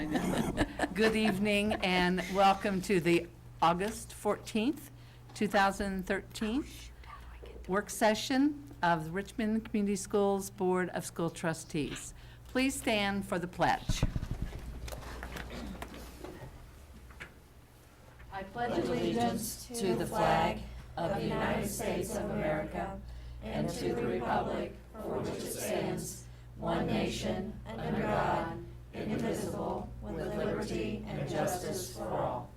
I know. Good evening and welcome to the August 14th, 2013 work session of the Richmond Community Schools Board of School Trustees. Please stand for the pledge. I pledge allegiance to the flag of the United States of America and to the republic for which it stands, one nation, under God, indivisible, with liberty and justice for all.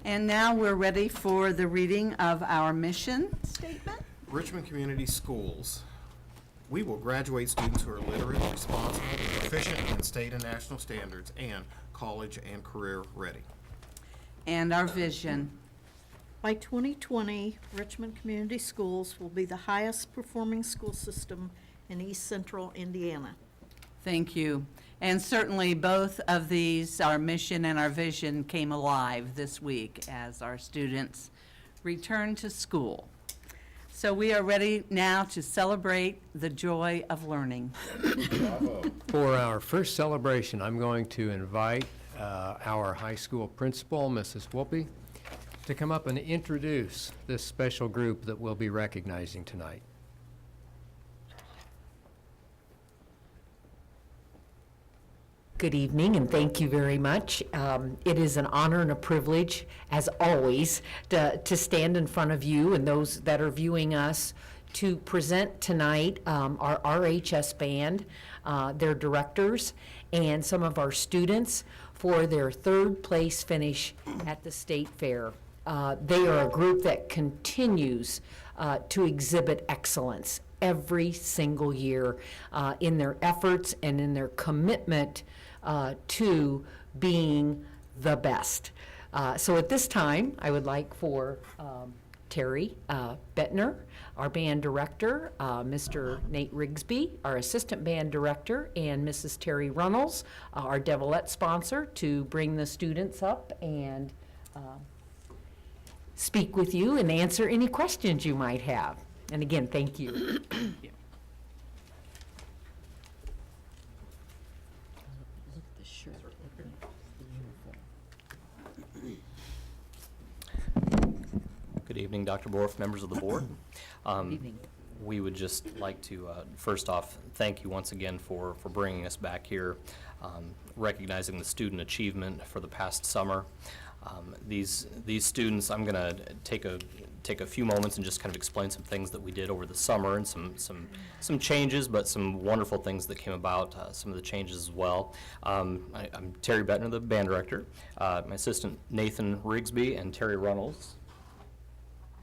And now we're ready for the reading of our mission statement. Richmond Community Schools. We will graduate students who are literate, responsible, proficient in state and national standards, and college and career ready. And our vision. By 2020, Richmond Community Schools will be the highest performing school system in East Central Indiana. Thank you. And certainly both of these, our mission and our vision, came alive this week as our students return to school. So we are ready now to celebrate the joy of learning. For our first celebration, I'm going to invite our high school principal, Mrs. Whoopi, to come up and introduce this special group that we'll be recognizing tonight. Good evening, and thank you very much. It is an honor and a privilege, as always, to stand in front of you and those that are viewing us to present tonight our RHS band, their directors, and some of our students for their third place finish at the State Fair. They are a group that continues to exhibit excellence every single year in their efforts and in their commitment to being the best. So at this time, I would like for Terry Bettner, our band director, Mr. Nate Rigsby, our assistant band director, and Mrs. Terry Runnels, our Devilette sponsor, to bring the students up and speak with you and answer any questions you might have. And again, thank you. Good evening, Dr. Borf, members of the board. Good evening. We would just like to, first off, thank you once again for bringing us back here, recognizing the student achievement for the past summer. These students, I'm going to take a few moments and just kind of explain some things that we did over the summer and some changes, but some wonderful things that came about, some of the changes as well. I'm Terry Bettner, the band director. My assistant Nathan Rigsby and Terry Runnels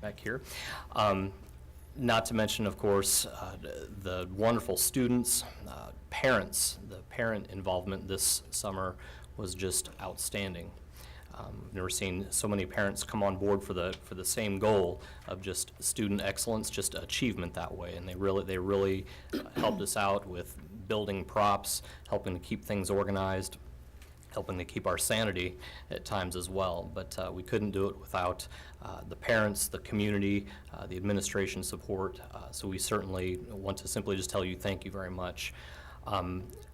back here. Not to mention, of course, the wonderful students, parents. The parent involvement this summer was just outstanding. I've never seen so many parents come on board for the same goal of just student excellence, just achievement that way, and they really helped us out with building props, helping to keep things organized, helping to keep our sanity at times as well. But we couldn't do it without the parents, the community, the administration support. So we certainly want to simply just tell you thank you very much.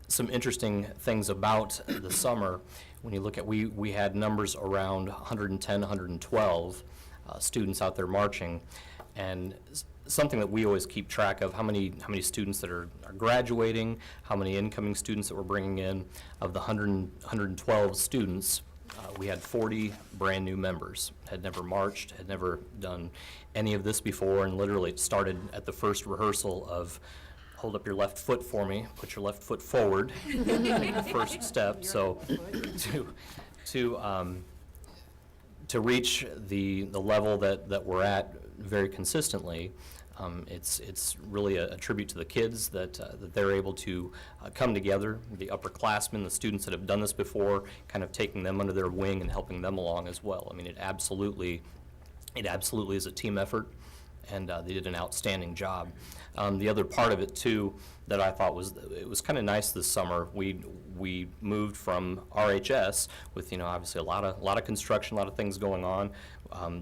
Some interesting things about the summer, when you look at, we had numbers around 110, 112 students out there marching, and something that we always keep track of, how many students that are graduating, how many incoming students that we're bringing in. Of the 112 students, we had 40 brand new members, had never marched, had never done any of this before, and literally it started at the first rehearsal of hold up your left foot for me, put your left foot forward, take the first step. So to reach the level that we're at very consistently, it's really a tribute to the kids that they're able to come together, the upperclassmen, the students that have done this before, kind of taking them under their wing and helping them along as well. I mean, it absolutely is a team effort, and they did an outstanding job. The other part of it too that I thought it was kind of nice this summer. We moved from RHS with, you know, obviously a lot of construction, a lot of things going on.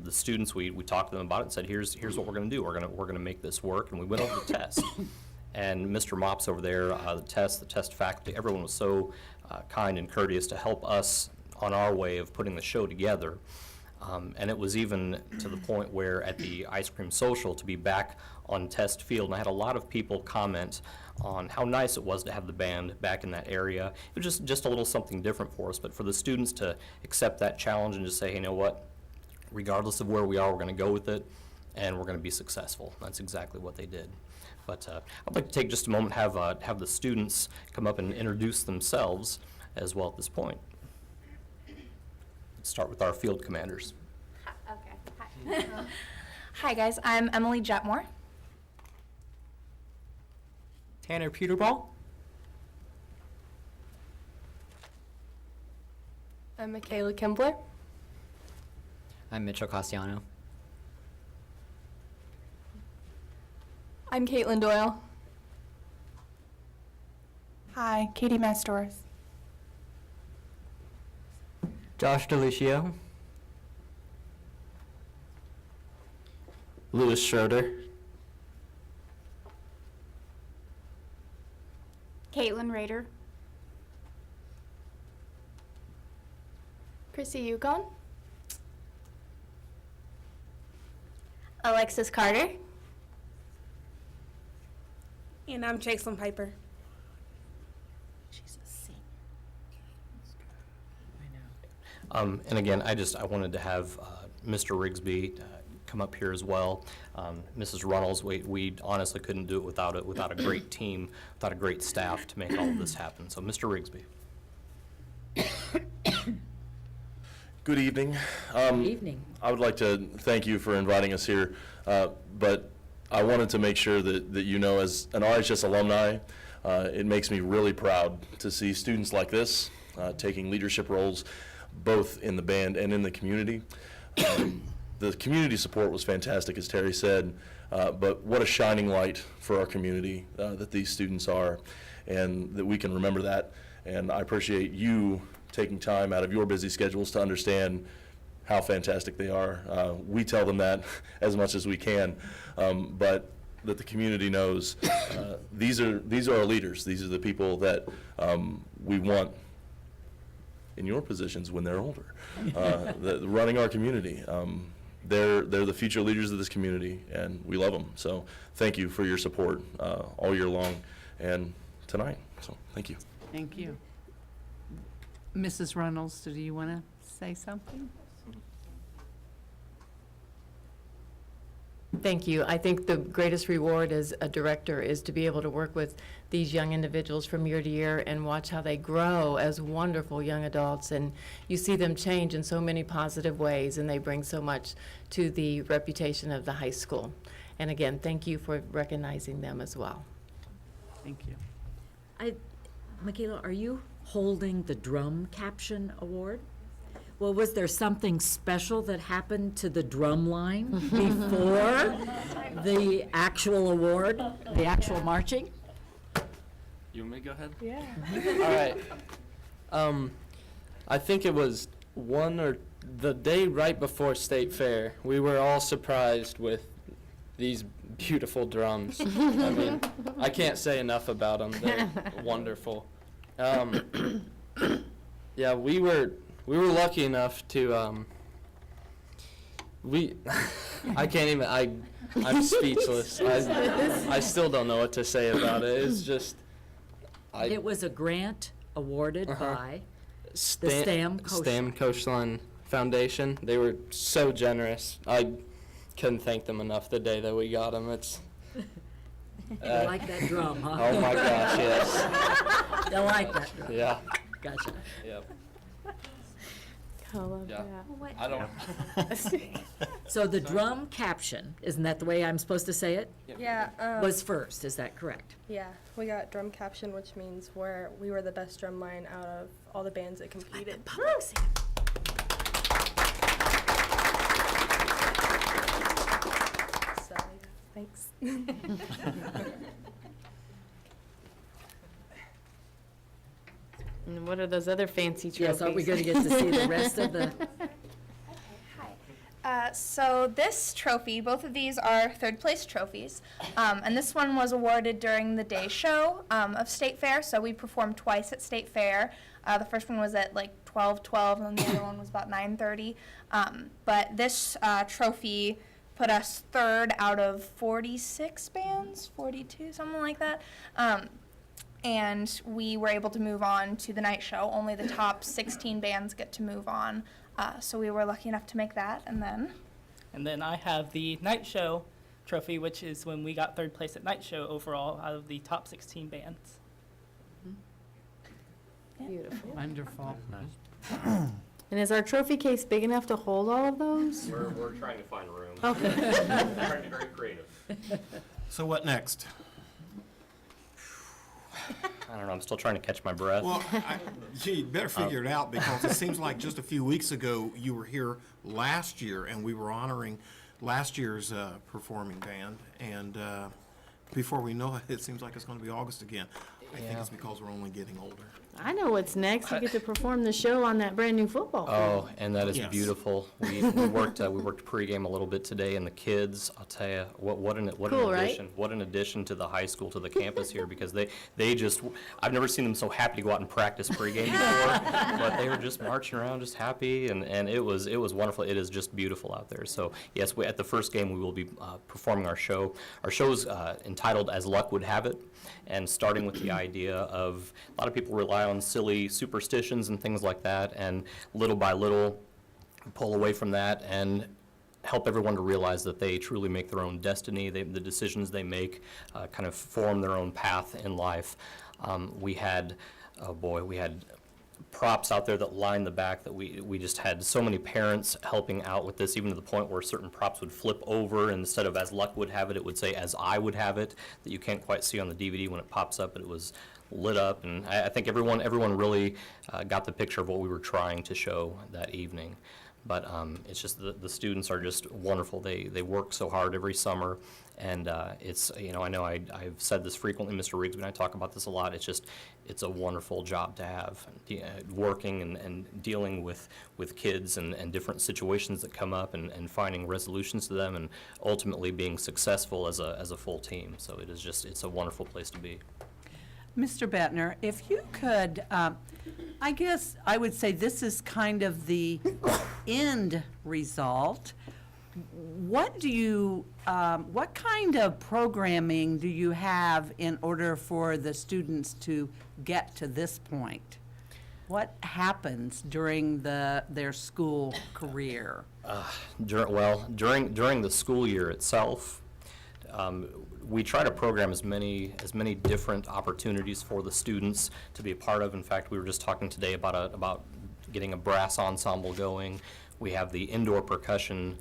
The students, we talked to them about it and said, here's what we're going to do. We're going to make this work, and we went over the test. And Mr. Mops over there, the test faculty, everyone was so kind and courteous to help us on our way of putting the show together. And it was even to the point where at the ice cream social to be back on test field, and I had a lot of people comment on how nice it was to have the band back in that area. It was just a little something different for us, but for the students to accept that challenge and just say, hey, you know what, regardless of where we are, we're going to go with it, and we're going to be successful. That's exactly what they did. But I'd like to take just a moment, have the students come up and introduce themselves as well at this point. Let's start with our field commanders. Okay. Hi. Hi guys, I'm Emily Jetmore. Tanner Peterball. I'm Michaela Kimbler. I'm Mitchell Castellano. I'm Caitlin Doyle. Hi, Katie Mastors. Josh DeLucio. Lewis Schroeder. Caitlin Rader. Chrissy Yukon. Alexis Carter. And I'm Chaselyn Piper. And again, I wanted to have Mr. Rigsby come up here as well. Mrs. Runnels, we honestly couldn't do it without a great team, without a great staff to make all of this happen. So, Mr. Rigsby. Good evening. Good evening. I would like to thank you for inviting us here, but I wanted to make sure that you know, as an RHS alumni, it makes me really proud to see students like this taking leadership roles both in the band and in the community. The community support was fantastic, as Terry said, but what a shining light for our community that these students are, and that we can remember that. And I appreciate you taking time out of your busy schedules to understand how fantastic they are. We tell them that as much as we can, but that the community knows these are our leaders. These are the people that we want in your positions when they're older, running our community. They're the future leaders of this community, and we love them. So thank you for your support all year long and tonight. So thank you. Thank you. Mrs. Runnels, do you want to say something? Thank you. I think the greatest reward as a director is to be able to work with these young individuals from year to year and watch how they grow as wonderful young adults. And you see them change in so many positive ways, and they bring so much to the reputation of the high school. And again, thank you for recognizing them as well. Thank you. Michaela, are you holding the Drum Caption Award? Well, was there something special that happened to the drum line before the actual award, the actual marching? You want me to go ahead? Yeah. All right. I think it was the day right before State Fair. We were all surprised with these beautiful drums. I mean, I can't say enough about them. They're wonderful. Yeah, we were lucky enough to I can't even I'm speechless. I still don't know what to say about it. It's just It was a grant awarded by the Stam Coastline Foundation. They were so generous. I couldn't thank them enough the day that we got them. It's You like that drum, huh? oh my gosh, yes. You like that drum. Yeah. Gotcha. Yep. I love Yeah. that. I don't. So the drum caption, isn't that the way I'm supposed to say it? Yeah. Was first, is that correct? Yeah, we got drum caption, which means we were the best drum line out of all the bands that competed. So And what are those other fancy trophies? Yes, are we going to get to see the rest of the? So this trophy, both of these are third place trophies, and this one was awarded during the day show of State Fair. So we performed twice at State Fair. The first one was at like 12:12, and then the other one was about 9:30. But this trophy put us third out of 46 bands, 42, something like that. And we were able to move on to the night show. Only the top 16 bands get to move on. So we were lucky enough to make that, and then I have the night show trophy, which is when we got third place at night show overall out of the top 16 bands. Beautiful. Wonderful. And is our trophy case big enough to hold all of those? We're trying to find room. Okay. Trying to be very creative. So what next? I don't know, I'm still trying to catch my breath. Well, you better figure it out, because it seems like just a few weeks ago, you were here last year, and we were honoring last year's performing band, and before we know it, it seems like it's going to be August again. I think it's because we're only getting older. I know what's next. You get to perform the show on that brand new football field. Oh, and that is Yes. beautiful. We worked pregame a little bit today, and the kids, I'll tell you, what an Cool, right? addition. What an addition to the high school, to the campus here, because they just, I've never seen them so happy to go out and practice pregame before, but they were just marching around, just happy, and it was wonderful. It is just beautiful out there. So yes, at the first game, we will be performing our show. Our show is entitled As Luck Would Have It, and starting with the idea of, a lot of people rely on silly superstitions and things like that, and little by little pull away from that and help everyone to realize that they truly make their own destiny. The decisions they make kind of form their own path in life. We had props out there that lined the back that we just had so many parents helping out with this, even to the point where certain props would flip over, and instead of As Luck Would Have It, it would say As I Would Have It, that you can't quite see on the DVD when it pops up, but it was lit up, and I think everyone really got the picture of what we were trying to show that evening. But it's just the students are just wonderful. They work so hard every summer, and it's, I know I've said this frequently, Mr. Riggs, and I talk about this a lot. It's a wonderful job to have, working and dealing with kids and different situations that come up, and finding resolutions to them, and ultimately being successful as a full team. So it's a wonderful place to be. Mr. Bettner, if you could, I guess I would say this is kind of the end result. What kind of programming do you have in order for the students to get to this point? What happens during their school career? During the school year itself, we try to program as many different opportunities for the students to be a part of. In fact, we were just talking today about getting a brass ensemble going. We have the indoor percussion.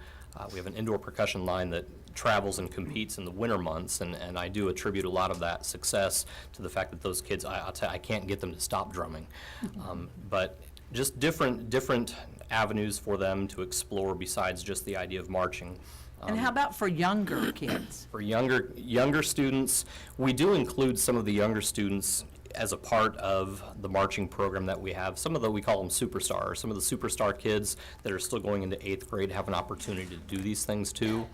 We have an indoor percussion line that travels and competes in the winter months, and I do attribute a lot of that success to the fact that those kids, I'll tell you, I can't get them to stop drumming. But just different avenues for them to explore besides just the idea of marching. And how about for younger kids? For younger students, we do include some of the younger students as a part of the marching program that we have. Some of we call them superstars. Some of the superstar kids that are still going into 8th grade have an opportunity to do these things too.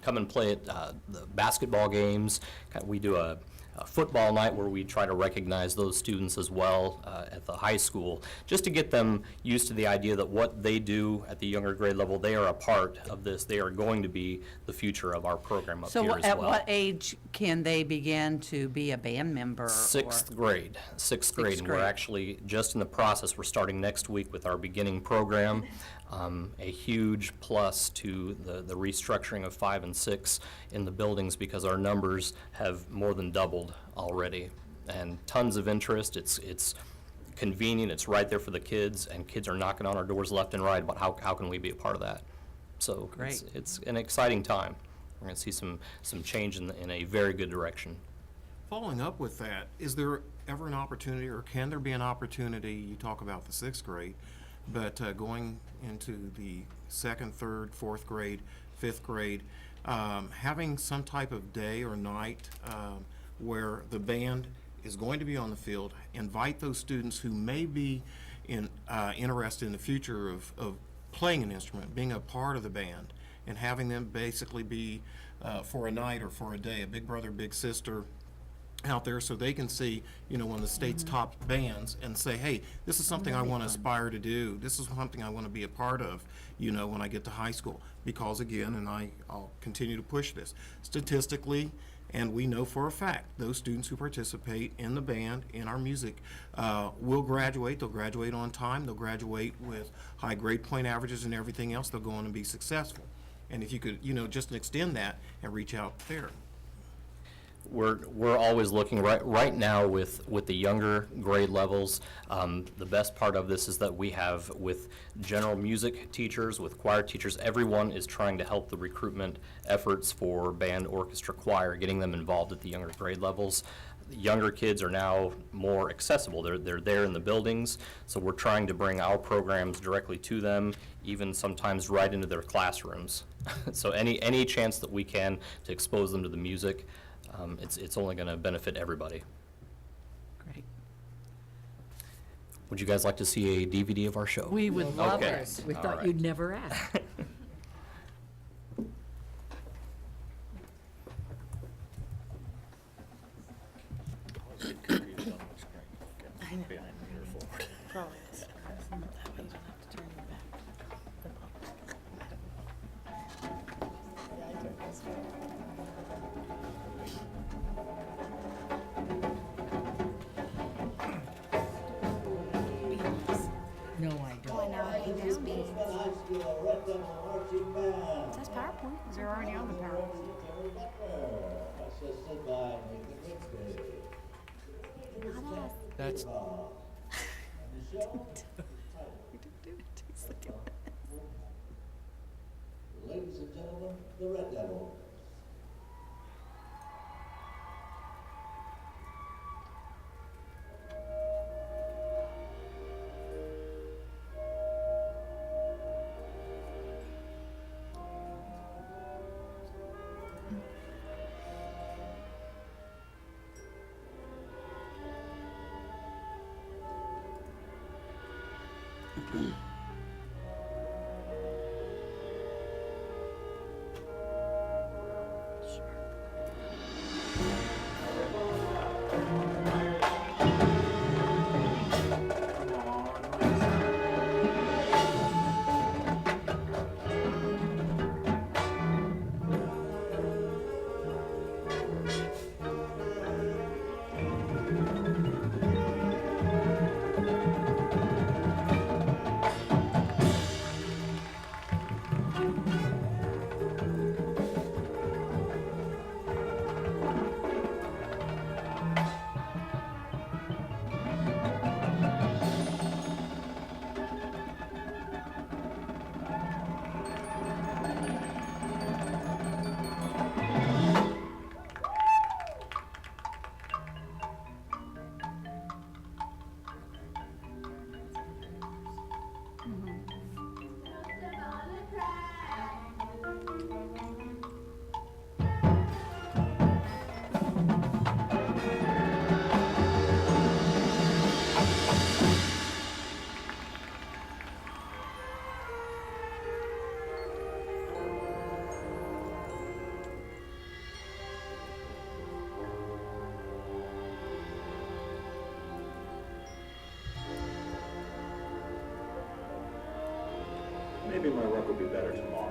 Come and play at the basketball games. We do a football night where we try to recognize those students as well at the high school, just to get them used to the idea that what they do at the younger grade level, they are a part of this. They are going to be the future of our program up here as well. So at what age can they begin to be a band member? Sixth grade, and we're actually just in the process. We're starting next week with our beginning program. A huge plus to the restructuring of 5 and 6 in the buildings, because our numbers have more than doubled already, and tons of interest. It's convenient, it's right there for the kids, and kids are knocking on our doors left and right about how can we be a part of that. So Great. It's an exciting time. We're going to see some change in a very good direction. Following up with that, is there ever an opportunity, or can there be an opportunity, you talk about the 6th grade, but going into the 2nd, 3rd, 4th grade, 5th grade, having some type of day or night where the band is going to be on the field, invite those students who may be interested in the future of playing an instrument, being a part of the band, and having them basically be for a night or for a day, a big brother, big sister out there, so they can see, one of the state's top bands and say, hey, this is something I want to aspire to do. This is something I want to be a part of, when I get to high school. Because again, and I'll continue to push this, statistically, and we know for a fact, those students who participate in the band, in our music, will graduate. They'll graduate on time. They'll graduate with high grade point averages and everything else. They'll go on and be successful. And if you could, just extend that and reach out there. We're always looking right now with the younger grade levels. The best part of this is that we have with general music teachers, with choir teachers, everyone is trying to help the recruitment efforts for band, orchestra, choir, getting them involved at the younger grade levels. Younger kids are now more accessible. They're there in the buildings, so we're trying to bring our programs directly to them, even sometimes right into their classrooms. So any chance that we can to expose them to the music, it's only going to benefit everybody. Great. Would you guys like to see a DVD of our show? We would love Okay. it. We All thought right. you'd never ask. No, I don't. It says PowerPoint. They're already on the PowerPoint. That's, Ladies and gentlemen, the Red Devils. Maybe my luck will be better tomorrow.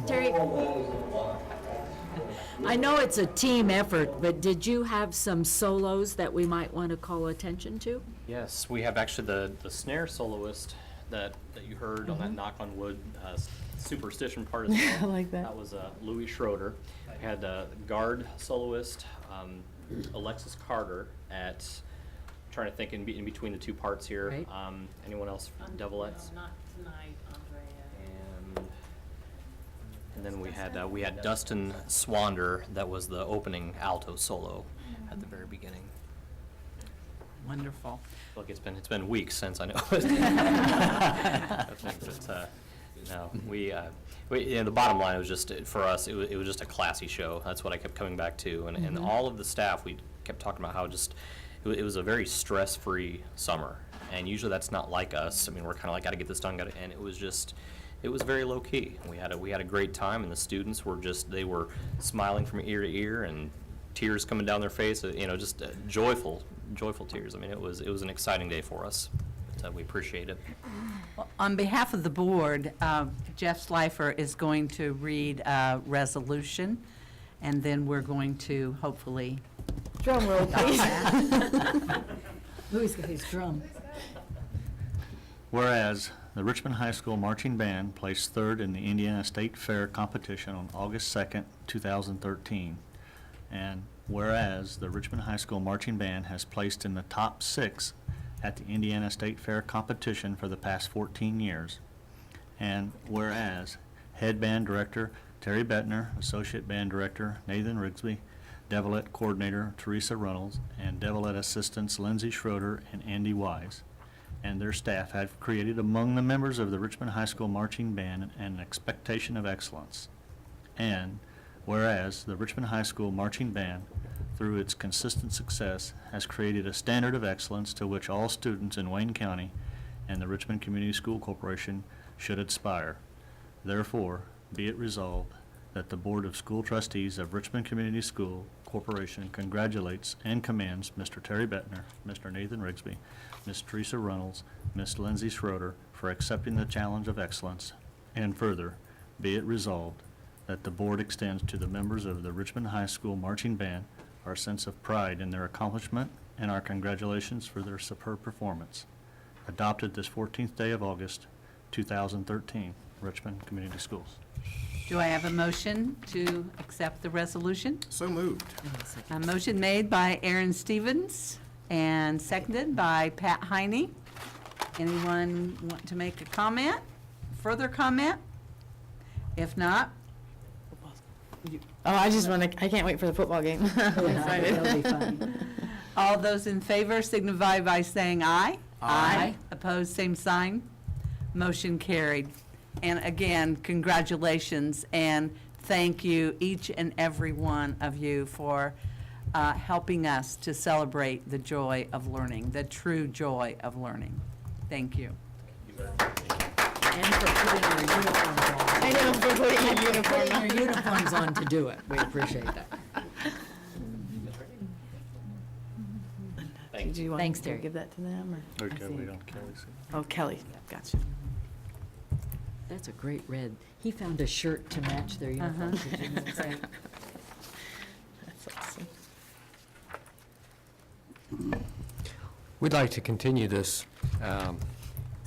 Terry, I know it's a team effort, but did you have some solos that we might want to call attention to? Yes, we have actually the snare soloist that you heard on that knock on wood superstition part as well. I like that. That was Louis Schroeder. We had the guard soloist, Alexis Carter at, trying to think in between the two parts here. Right. Anyone else? Devilettes? Not tonight, Andrea. And then we had Dustin Swander, that was the opening alto solo at the very beginning. Wonderful. Look, it's been weeks since I know it. I think that, no, the bottom line was just, for us, it was just a classy show. That's what I kept coming back to. And all of the staff, we kept talking about how just, it was a very stress-free summer. And usually that's not like us. I mean, we're kind of like, gotta get this done, and it was just, it was very low-key. We had a great time, and the students were just, they were smiling from ear to ear, and tears coming down their face, just joyful tears. I mean, it was an exciting day for us. So we appreciate it. Well, on behalf of the board, Jeff Slifer is going to read a resolution, and then we're going to hopefully. Drum roll, please. Louis got his drum. Whereas the Richmond High School Marching Band placed third in the Indiana State Fair competition on August 2nd, 2013. And whereas the Richmond High School Marching Band has placed in the top 6 at the Indiana State Fair competition for the past 14 years. And whereas Head Band Director Terry Bettner, Associate Band Director Nathan Rigsby, Devilet Coordinator Teresa Reynolds, and Devilet Assistants Lindsay Schroeder and Andy Wise, and their staff have created among the members of the Richmond High School Marching Band an expectation of excellence. And whereas the Richmond High School Marching Band, through its consistent success, has created a standard of excellence to which all students in Wayne County and the Richmond Community School Corporation should aspire. Therefore, be it resolved that the Board of School Trustees of Richmond Community School Corporation congratulates and commends Mr. Terry Bettner, Mr. Nathan Rigsby, Ms. Teresa Reynolds, Ms. Lindsay Schroeder for accepting the challenge of excellence. And further, be it resolved that the board extends to the members of the Richmond High School Marching Band our sense of pride in their accomplishment and our congratulations for their superb performance. Adopted this 14th day of August, 2013, Richmond Community Schools. Do I have a motion to accept the resolution? So moved. A motion made by Aaron Stevens and seconded by Pat Heine. Anyone want to make a comment? Further comment? If not, Oh, I just want to, I can't wait for the football game. I'm excited. That'll be fun. all those in favor signify by saying aye. Aye. Opposed, same sign. Motion carried. And again, congratulations and thank you, each and every one of you, for helping us to celebrate the joy of learning, the true joy of learning. Thank you. And for putting our uniforms on. I know, for putting your uniform Putting on. our uniforms on to do it. We appreciate that. Did you want Thanks, to Terry. give that to them, or? Okay, we don't, Kelly see. Oh, Kelly, gotcha. That's a great red. He found a shirt to match their uniforms. Did you notice that? That's awesome. We'd like to continue this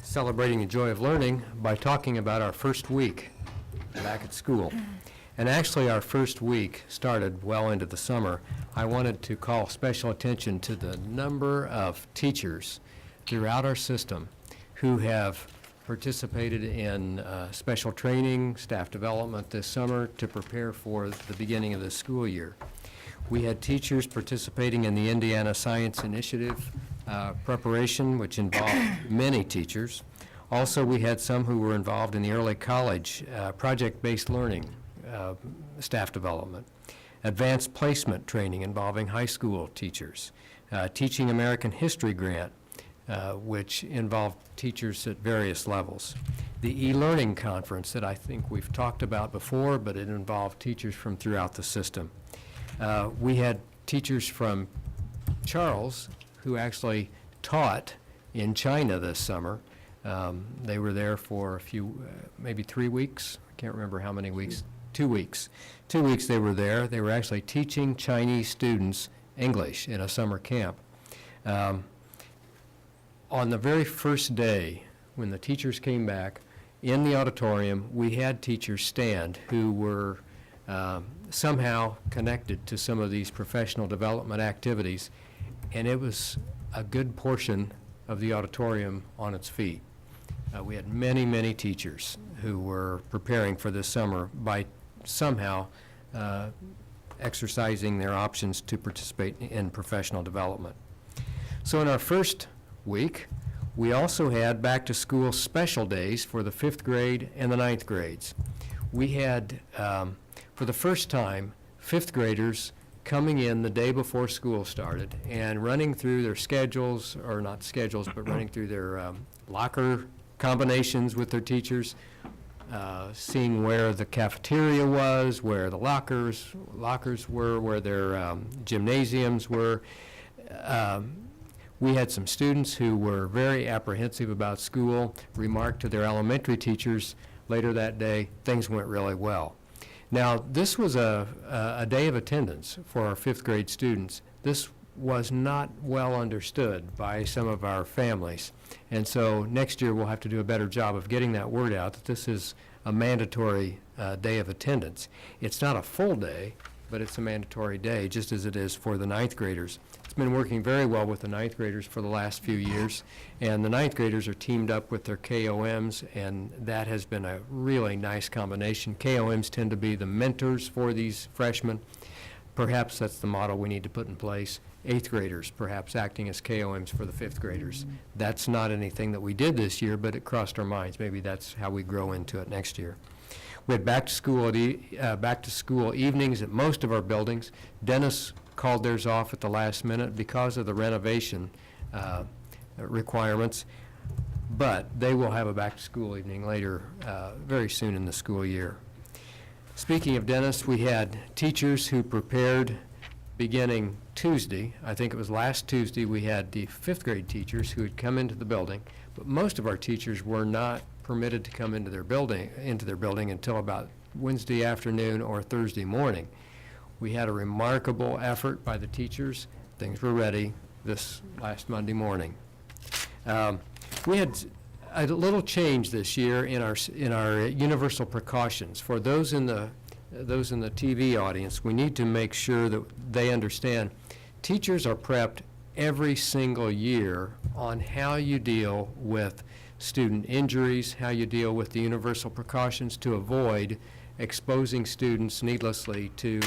celebrating the joy of learning by talking about our first week back at school. And actually, our first week started well into the summer. I wanted to call special attention to the number of teachers throughout our system who have participated in special training, staff development this summer to prepare for the beginning of the school year. We had teachers participating in the Indiana Science Initiative preparation, which involved many teachers. Also, we had some who were involved in the early college project-based learning staff development. advanced placement training involving high school teachers, Teaching American History grant, which involved teachers at various levels. The e-learning conference that I think we've talked about before, but it involved teachers from throughout the system. We had teachers from Charles who actually taught in China this summer. They were there for a few, maybe 3 weeks. I can't remember how many weeks. 2 weeks. 2 weeks they were there. They were actually teaching Chinese students English in a summer camp. On the very first day, when the teachers came back, in the auditorium, we had teachers stand who were somehow connected to some of these professional development activities, and it was a good portion of the auditorium on its feet. We had many, many teachers who were preparing for this summer by somehow exercising their options to participate in professional development. So in our first week, we also had back-to-school special days for the 5th grade and the 9th grades. We had, for the first time, 5th graders coming in the day before school started and running through their schedules, or not schedules, but running through their locker combinations with their teachers, seeing where the cafeteria was, where the lockers were, where their gymnasiums were. We had some students who were very apprehensive about school, remarked to their elementary teachers later that day, things went really well. Now, this was a day of attendance for our 5th grade students. This was not well understood by some of our families. And so next year we'll have to do a better job of getting that word out that this is a mandatory day of attendance. It's not a full day, but it's a mandatory day, just as it is for the 9th graders. It's been working very well with the 9th graders for the last few years, and the 9th graders are teamed up with their KOMs, and that has been a really nice combination. KOMs tend to be the mentors for these freshmen. Perhaps that's the model we need to put in place. 8th graders perhaps acting as KOMs for the 5th graders. That's not anything that we did this year, but it crossed our minds. Maybe that's how we grow into it next year. We had back to school evenings at most of our buildings. Dennis called theirs off at the last minute because of the renovation requirements, but they will have a back to school evening later, very soon in the school year. Speaking of Dennis, we had teachers who prepared beginning Tuesday. I think it was last Tuesday, we had the 5th grade teachers who had come into the building, but most of our teachers were not permitted to come into their building until about Wednesday afternoon or Thursday morning. We had a remarkable effort by the teachers. Things were ready this last Monday morning. We had a little change this year in our universal precautions. For those in the TV audience, we need to make sure that they understand teachers are prepped every single year on how you deal with student injuries, how you deal with the universal precautions to avoid exposing students needlessly to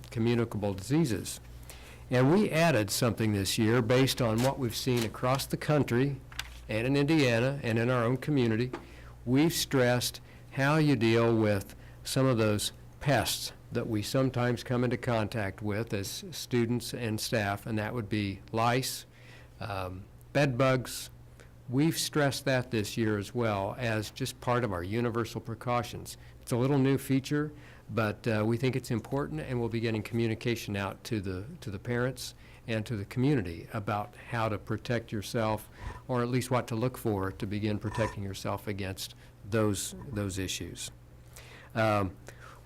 communicable diseases. And we added something this year based on what we've seen across the country and in Indiana and in our own community. We've stressed how you deal with some of those pests that we sometimes come into contact with as students and staff, and that would be lice, bed bugs. We've stressed that this year as well as just part of our universal precautions. It's a little new feature, but we think it's important, and we'll be getting communication out to the parents and to the community about how to protect yourself, or at least what to look for to begin protecting yourself against those issues.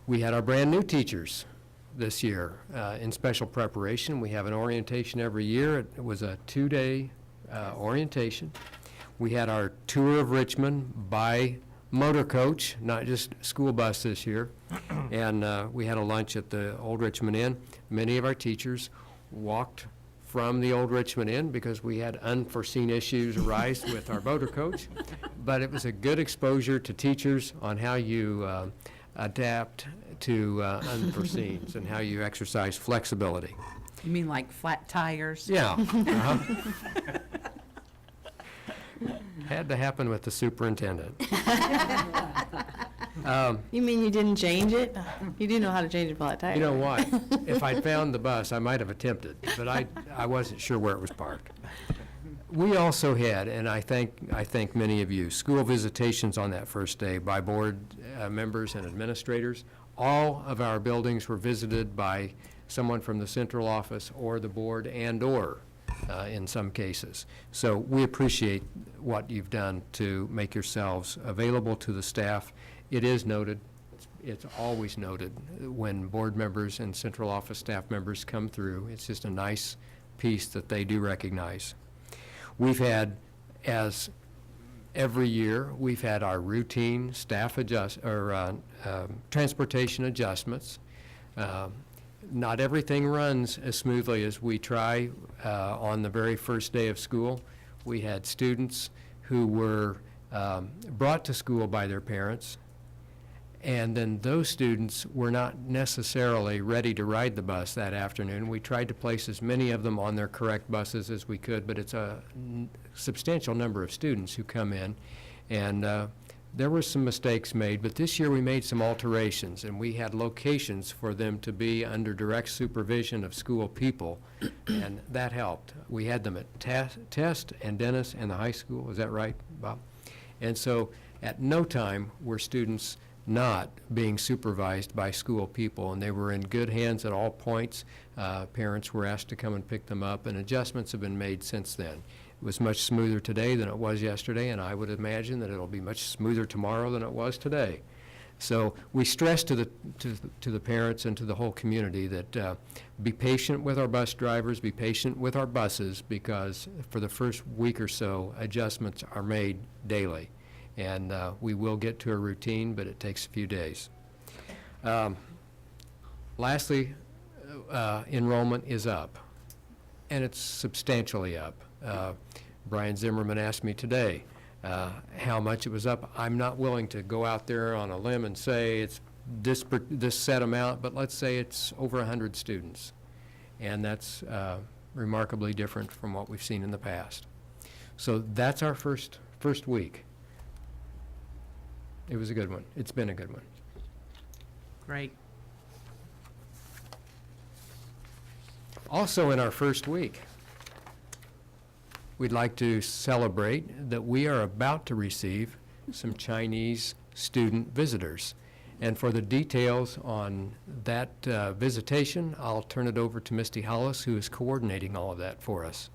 We had our brand new teachers this year in special preparation. We have an orientation every year. It was a 2-day orientation. We had our tour of Richmond by motor coach, not just school bus this year. And we had a lunch at the Old Richmond Inn. Many of our teachers walked from the Old Richmond Inn because we had unforeseen issues arise with our motor coach. But it was a good exposure to teachers on how you adapt to unforeseens and how you exercise flexibility. You mean like flat tires? Yeah. Had to happen with the superintendent. You mean you didn't change it? You do know how to change a flat tire. You know what? If I'd found the bus, I might have attempted, but I wasn't sure where it was parked. We also had, and I thank many of you, school visitations on that first day by board members and administrators. All of our buildings were visited by someone from the central office or the board and/or in some cases. So we appreciate what you've done to make yourselves available to the staff. It is noted, it's always noted when board members and central office staff members come through. It's just a nice piece that they do recognize. We've had, as every year, we've had our routine staff transportation adjustments. Not everything runs as smoothly as we try on the very first day of school. We had students who were brought to school by their parents, and then those students were not necessarily ready to ride the bus that afternoon. We tried to place as many of them on their correct buses as we could, but it's a substantial number of students who come in, and there were some mistakes made, but this year we made some alterations, and we had locations for them to be under direct supervision of school people, and that helped. We had them at Test and Dennis and the high school. Is that right, Bob? And so at no time were students not being supervised by school people, and they were in good hands at all points. Parents were asked to come and pick them up, and adjustments have been made since then. It was much smoother today than it was yesterday, and I would imagine that it'll be much smoother tomorrow than it was today. So we stress to the parents and to the whole community that be patient with our bus drivers, be patient with our buses, because for the first week or so, adjustments are made daily. And we will get to a routine, but it takes a few days. Lastly, enrollment is up, and it's substantially up. Brian Zimmerman asked me today how much it was up. I'm not willing to go out there on a limb and say it's this set amount, but let's say it's over 100 students, and that's remarkably different from what we've seen in the past. So that's our first week. It was a good one. It's been a good one. Great. Also in our first week, we'd like to celebrate that we are about to receive some Chinese student visitors. And for the details on that visitation, I'll turn it over to Misty Hollis, who is coordinating all of that for us.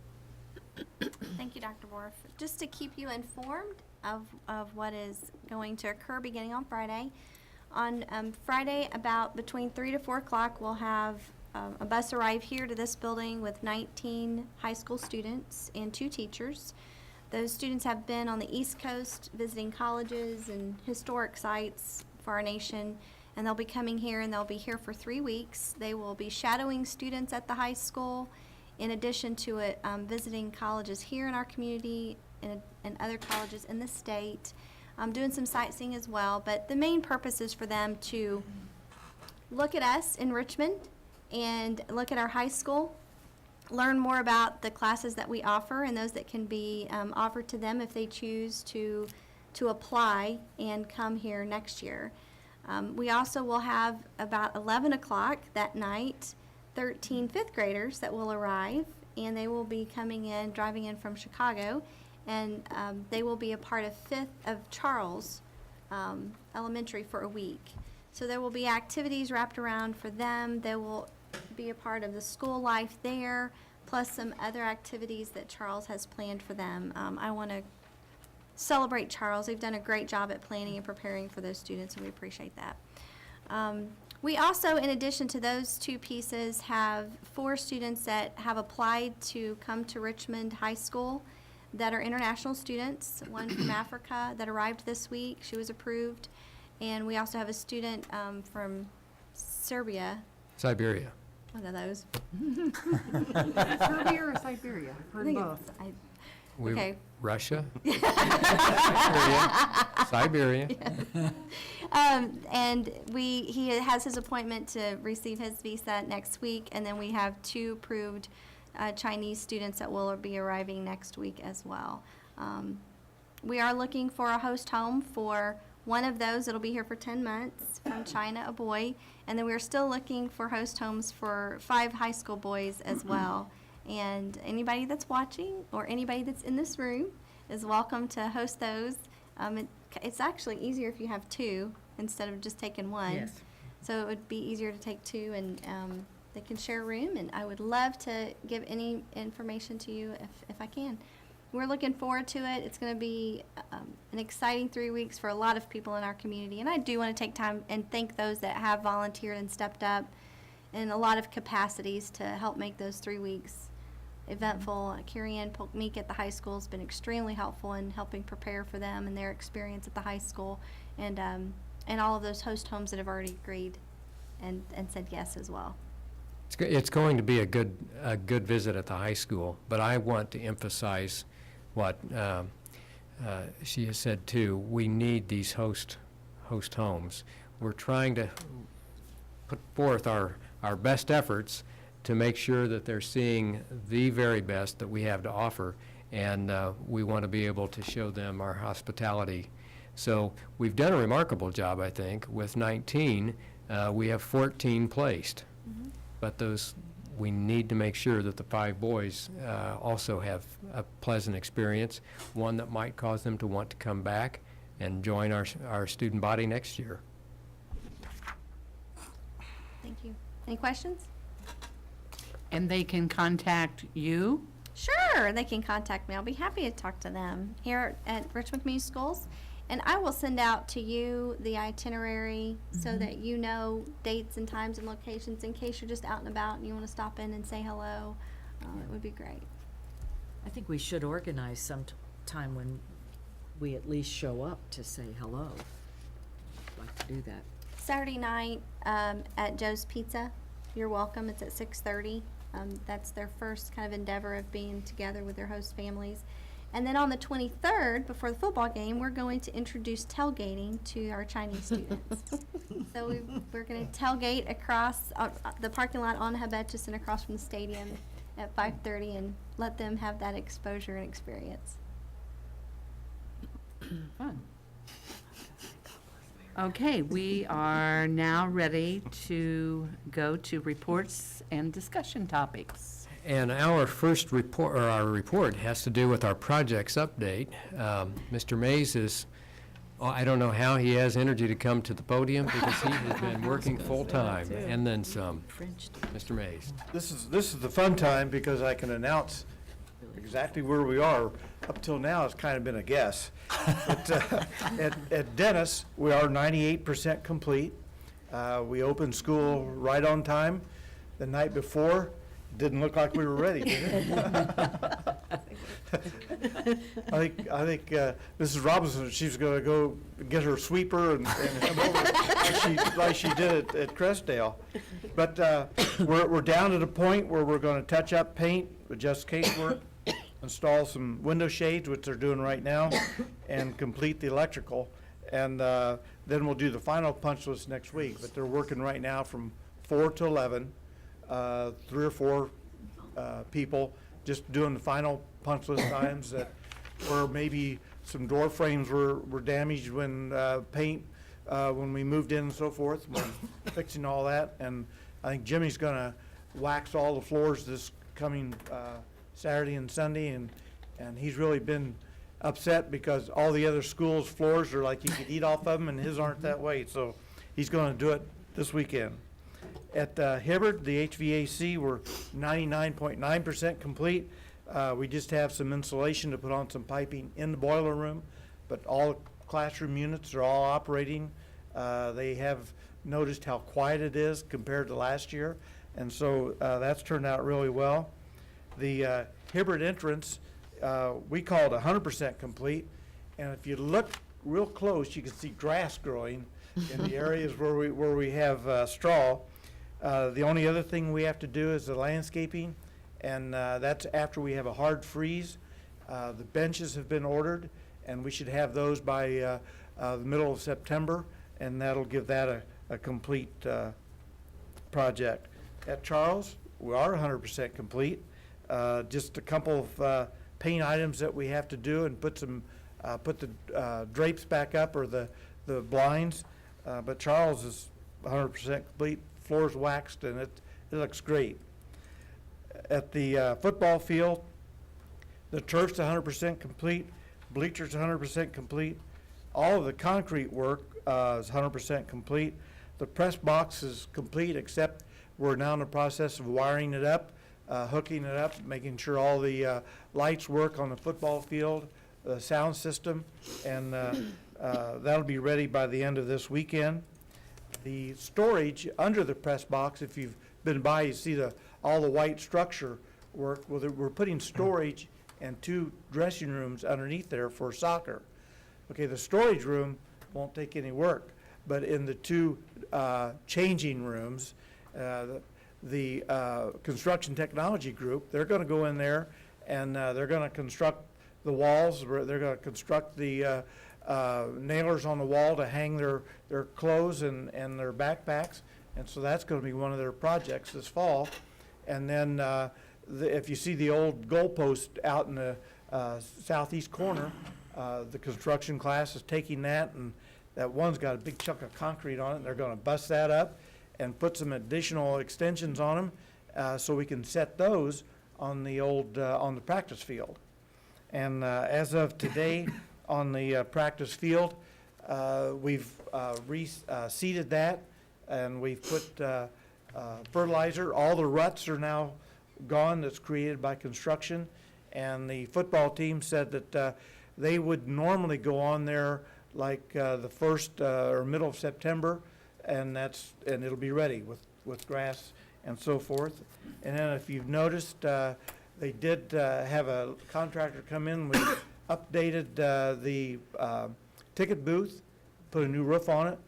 Thank you, Dr. Worf. Just to keep you informed of what is going to occur beginning on Friday. On Friday, about between 3 to 4 o'clock, we'll have a bus arrive here to this building with 19 high school students and 2 teachers. Those students have been on the East Coast visiting colleges and historic sites for our nation, and they'll be coming here, and they'll be here for 3 weeks. They will be shadowing students at the high school, in addition to it, visiting colleges here in our community and other colleges in the state, doing some sightseeing as well. But the main purpose is for them to look at us in Richmond and look at our high school, learn more about the classes that we offer and those that can be offered to them if they choose to apply and come here next year. We also will have about 11 o'clock that night 13 fifth graders that will arrive, and they will be driving in from Chicago, and they will be a part of Charles Elementary for a week. So there will be activities wrapped around for them. They will be a part of the school life there, plus some other activities that Charles has planned for them. I want to celebrate Charles. They've done a great job at planning and preparing for those students, and we appreciate that. We also, in addition to those 2 pieces, have 4 students that have applied to come to Richmond High School that are international students. One from Africa that arrived this week. She was approved. And we also have a student from Serbia. Siberia. One of those. Serbia or Siberia? I've heard both. Okay. Russia. Siberia. And he has his appointment to receive his visa next week, and then we have 2 approved Chinese students that will be arriving next week as well. We are looking for a host home for One of those, it'll be here for 10 months, from China, a boy. And then we're still looking for host homes for 5 high school boys as well. And anybody that's watching or anybody that's in this room is welcome to host those. It's actually easier if you have 2 instead of just taking 1. Yes. So it would be easier to take 2, and they can share a room. And I would love to give any information to you if I can. We're looking forward to it. It's going to be an exciting 3 weeks for a lot of people in our community. And I do want to take time and thank those that have volunteered and stepped up in a lot of capacities to help make those 3 weeks eventful. Carrie Ann Polkmeek at the high school has been extremely helpful in helping prepare for them and their experience at the high school, and all of those host homes that have already agreed and said yes as well. It's going to be a good visit at the high school, but I want to emphasize what she has said too. We need these host homes. We're trying to put forth our best efforts to make sure that they're seeing the very best that we have to offer, and we want to be able to show them our hospitality. So we've done a remarkable job, I think. With 19, we have 14 placed. Mm-hmm. But we need to make sure that the 5 boys also have a pleasant experience, one that might cause them to want to come back and join our student body next year. Thank you. Any questions? And they can contact you? Sure, they can contact me. I'll be happy to talk to them here at Richmond Community Schools. And I will send out to you the itinerary so that you know dates and times and locations in case you're just out and about and you want to stop in and say hello. It would be great. I think we should organize some time when we at least show up to say hello. I'd like to do that. Saturday night at Joe's Pizza. You're welcome. It's at 6:30. That's their first kind of endeavor of being together with their host families. And then on the 23rd, before the football game, we're going to introduce tailgating to our Chinese students. So we're going to tailgate across the parking lot on Hubetchison across from the stadium at 5:30 and let them have that exposure and experience. Fun. Okay, we are now ready to go to reports and discussion topics. And our first report, or our report, has to do with our projects update. Mr. Mays is, I don't know how he has energy to come to the podium because he has been working full-time and then some. Mr. Mays. This is the fun time because I can announce exactly where we are. Up till now, it's kind of been a guess. But at Dennis, we are 98% complete. We opened school right on time. The night before, didn't look like we were ready, did it? I think Mrs. Robinson, she's going to go get her sweeper and come over like she did at Crestdale. But we're down to the point where we're going to touch up paint, adjust casework, install some window shades, which they're doing right now, and complete the electrical. And then we'll do the final punch list next week. But they're working right now from 4 to 11. 3 or 4 people just doing the final punch list times that where maybe some door frames were damaged when paint when we moved in and so forth. We're fixing all that, and I think Jimmy's gonna wax all the floors this coming Saturday and Sunday, and he's really been upset because all the other schools' floors are like you could eat off of them, and his aren't that way, so he's gonna do it this weekend. At Hibbard, the HVAC, we're 99.9% complete. We just have some insulation to put on some piping in the boiler room, but all classroom units are all operating. They have noticed how quiet it is compared to last year, and so that's turned out really well. The Hibbard entrance, we call it 100% complete, and if you look real close, you can see grass growing in the areas where we have straw. The only other thing we have to do is the landscaping, and that's after we have a hard freeze. The benches have been ordered, and we should have those by the middle of September, and that'll give that a complete project. At Charles, we are 100% complete. Just a couple of paint items that we have to do and put the drapes back up, or the the blinds, but Charles is 100% complete, floor's waxed, and it looks great. At the football field, the turf's 100% complete, bleachers 100% complete. All of the concrete work is 100% complete. The press box is complete, except we're now in the process of wiring it up, hooking it up, making sure all the lights work on the football field, the sound system, and that'll be ready by the end of this weekend. The storage under the press box, if you've been by, you see all the white structure work. Well, we're putting storage and 2 dressing rooms underneath there for soccer. Okay, the storage room won't take any work, but in the 2 changing rooms, the construction technology group, they're going to go in there and they're going to construct the walls. They're going to construct the nailers on the wall to hang their clothes and their backpacks. And so that's going to be one of their projects this fall. And then if you see the old goalpost out in the southeast corner, the construction class is taking that, and that one's got a big chunk of concrete on it, and they're going to bust that up and put some additional extensions on them so we can set those on the old on the practice field. And as of today, on the practice field, we've reseeded that, and we've put fertilizer. All the ruts are now gone that's created by construction, and the football team said that they would normally go on there like the first or middle of September, and it'll be ready with grass and so forth. And then if you've noticed, they did have a contractor come in. We updated the ticket booth, put a new roof on it,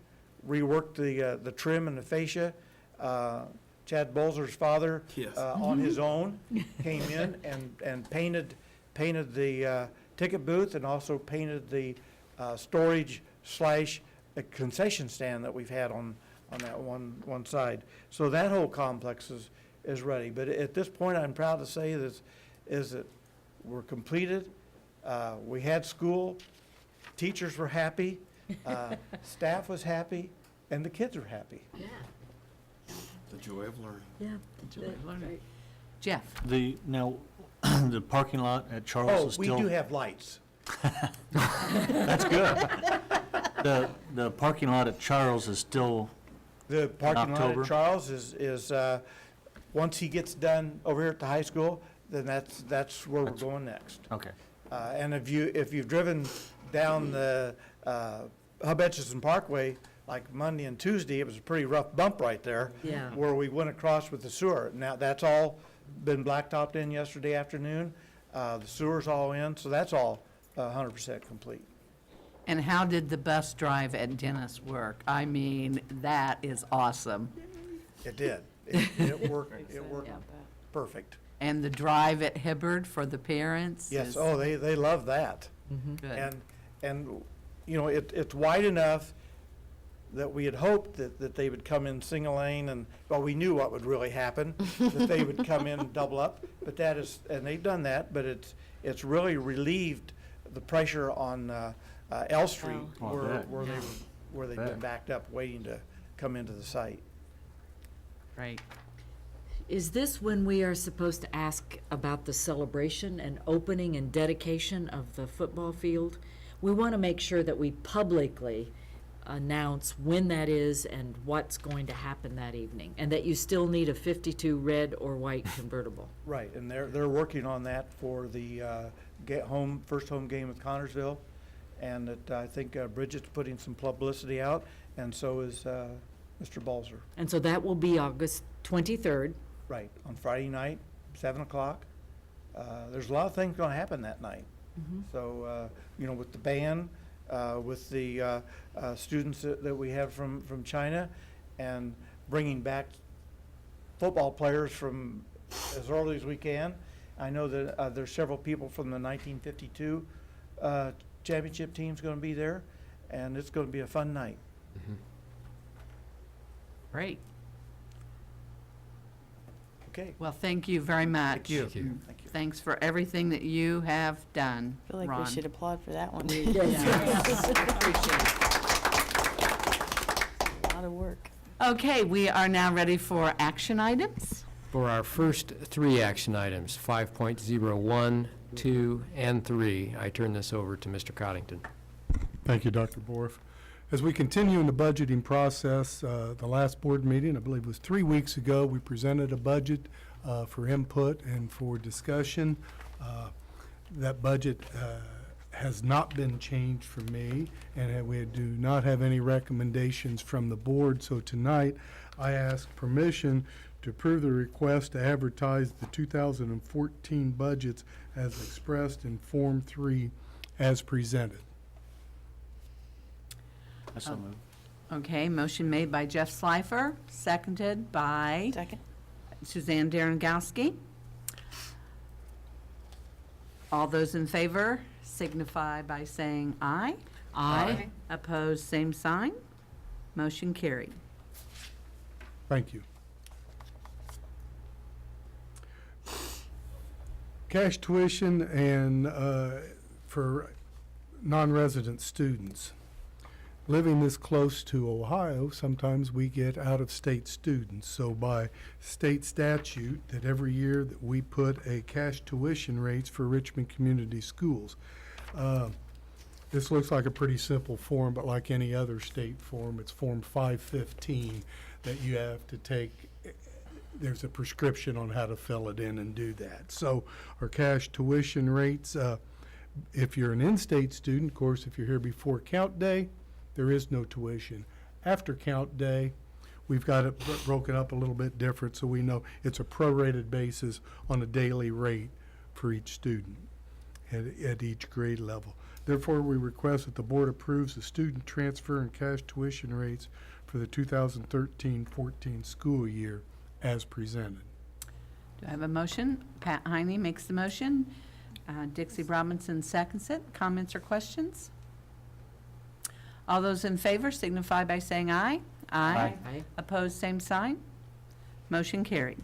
reworked the trim and the fascia. Chad Bolzer's father, Yes. On his own, came in and painted the ticket booth, and also painted the storage / concession stand that we've had on that one side. So that whole complex is ready. But at this point, I'm proud to say that we're completed. We had school, teachers were happy, staff was happy, and the kids were happy. Yeah. The joy of learning. Yeah. Jeff? Now, the parking lot at Charles is We still. do have lights. That's good. The parking lot at Charles is still, The parking lot October. at Charles is once he gets done over here at the high school, then that's where we're going next. okay. And if you've driven down the Hub Etchison Parkway, like Monday and Tuesday, it was a pretty rough bump right there. Yeah. Where we went across with the sewer. Now, that's all been blacktopped in yesterday afternoon. The sewer's all in, so that's all 100% complete. And how did the bus drive at Dennis work? I mean, that is awesome. It did. It worked perfect. And the drive at Hibbard for the parents? Yes, is oh, they love that. Good. And, you know, it's wide enough that we had hoped that they would come in single lane, and, well, we knew what would really happen, that they would come in and double up, but that is, and they've done that, but it's really relieved the pressure on L Street, Oh, I bet. where they've been backed up waiting to come into the site. Right. Is this when we are supposed to ask about the celebration and opening and dedication of the football field? We want to make sure that we publicly announce when that is and what's going to happen that evening, and that you still need a 52 red or white convertible. Right, and they're working on that for the first home game with Connersville, and that I think Bridget's putting some publicity out, and so is Mr. Balzer. And so that will be August 23rd. Right, on Friday night, 7 o'clock. There's a lot of things going to happen that night. So, you know, with the band, with the students that we have from China, and bringing back football players from as early as we can. I know that there's several people from the 1952 championship team's going to be there, and it's going to be a fun night. Great. Okay. Well, thank you very much. Thank you. Thank you. Thank you. Thanks for everything that you have done, I feel like Ron. we should applaud for that one. Appreciate it. lot of work. Okay, we are now ready for action items. For our first three action items, 5.01, 2, and 3, I turn this over to Mr. Coddington. Thank you, Dr. Borf. As we continue in the budgeting process, the last board meeting, I believe it was 3 weeks ago, we presented a budget for input and for discussion. That budget has not been changed for me, and we do not have any recommendations from the board. So tonight, I ask permission to approve the request to advertise the 2014 budgets as expressed in Form 3 as presented. I so move. Okay, motion made by Jeff Slifer, seconded by Second. Suzanne Darengowski. All those in favor signify by saying aye. Aye. Opposed, same sign. Motion carried. Thank you. Cash tuition and for non-resident students. Living this close to Ohio, sometimes we get out-of-state students. So by state statute, that every year that we put a cash tuition rates for Richmond Community Schools. This looks like a pretty simple form, but like any other state form, it's Form 515 that you have to take. There's a prescription on how to fill it in and do that. So our cash tuition rates, if you're an in-state student, of course, if you're here before count day, there is no tuition. After count day, we've got it broken up a little bit different, so we know it's a prorated basis on a daily rate for each student at each grade level. Therefore, we request that the board approves the student transfer and cash tuition rates for the 2013-14 school year as presented. Do I have a motion? Pat Heine makes the motion. Dixie Robinson seconds it. Comments or questions? All those in favor signify by saying aye. Aye. Opposed, same sign. Motion carried.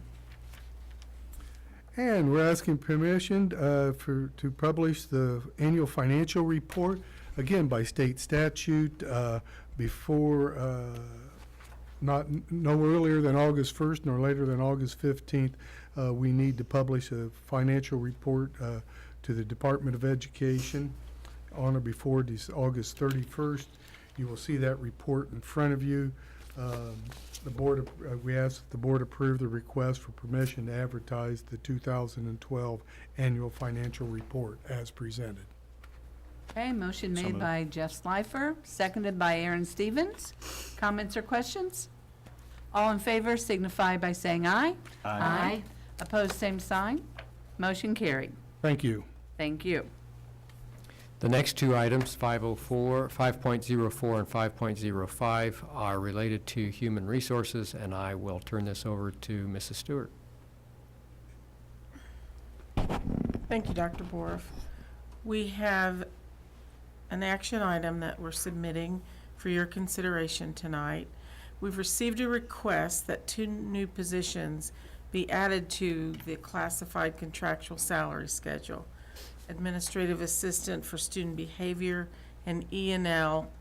And we're asking permission to publish the annual financial report, again, by state statute, before, no earlier than August 1st nor later than August 15th. We need to publish a financial report to the Department of Education on or before August 31st. You will see that report in front of you. The board, we ask that the board approve the request for permission to advertise the 2012 annual financial report as presented. Okay, motion So made moved. by Jeff Slifer, seconded by Aaron Stevens. Comments or questions? All in favor signify by saying aye. Aye. Opposed, same sign. Motion carried. Thank you. Thank you. The next two items, 5.04 and 5.05, are related to human resources, and I will turn this over to Mrs. Stewart. Thank you, Dr. Borf. We have an action item that we're submitting for your consideration tonight. We've received a request that 2 new positions be added to the classified contractual salary schedule. Administrative Assistant for Student Behavior and E&L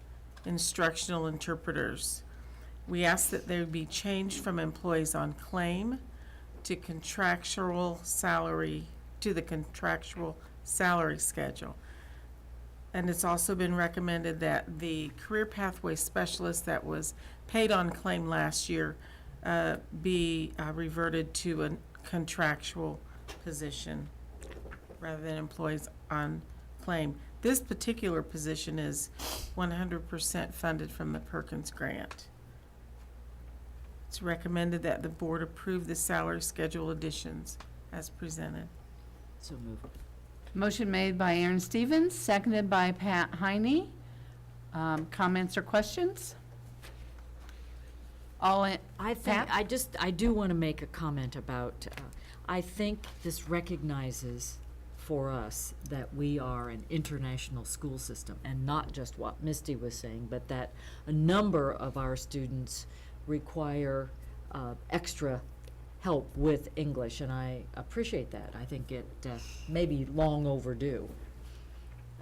Instructional Interpreters. We ask that they be changed from employees on claim to contractual salary, to the contractual salary schedule. And it's also been recommended that the Career Pathway Specialist that was paid on claim last year be reverted to a contractual position rather than employees on claim. This particular position is 100% funded from the Perkins Grant. It's recommended that the board approve the salary schedule additions as presented. So move. Motion made by Aaron Stevens, seconded by Pat Heine. Comments or questions? All in, I think, I do want to make a comment about, I think this recognizes for us that we are an international school system, and not just what Misty was saying, but that a number of our students require extra help with English, and I appreciate that. I think it may be long overdue.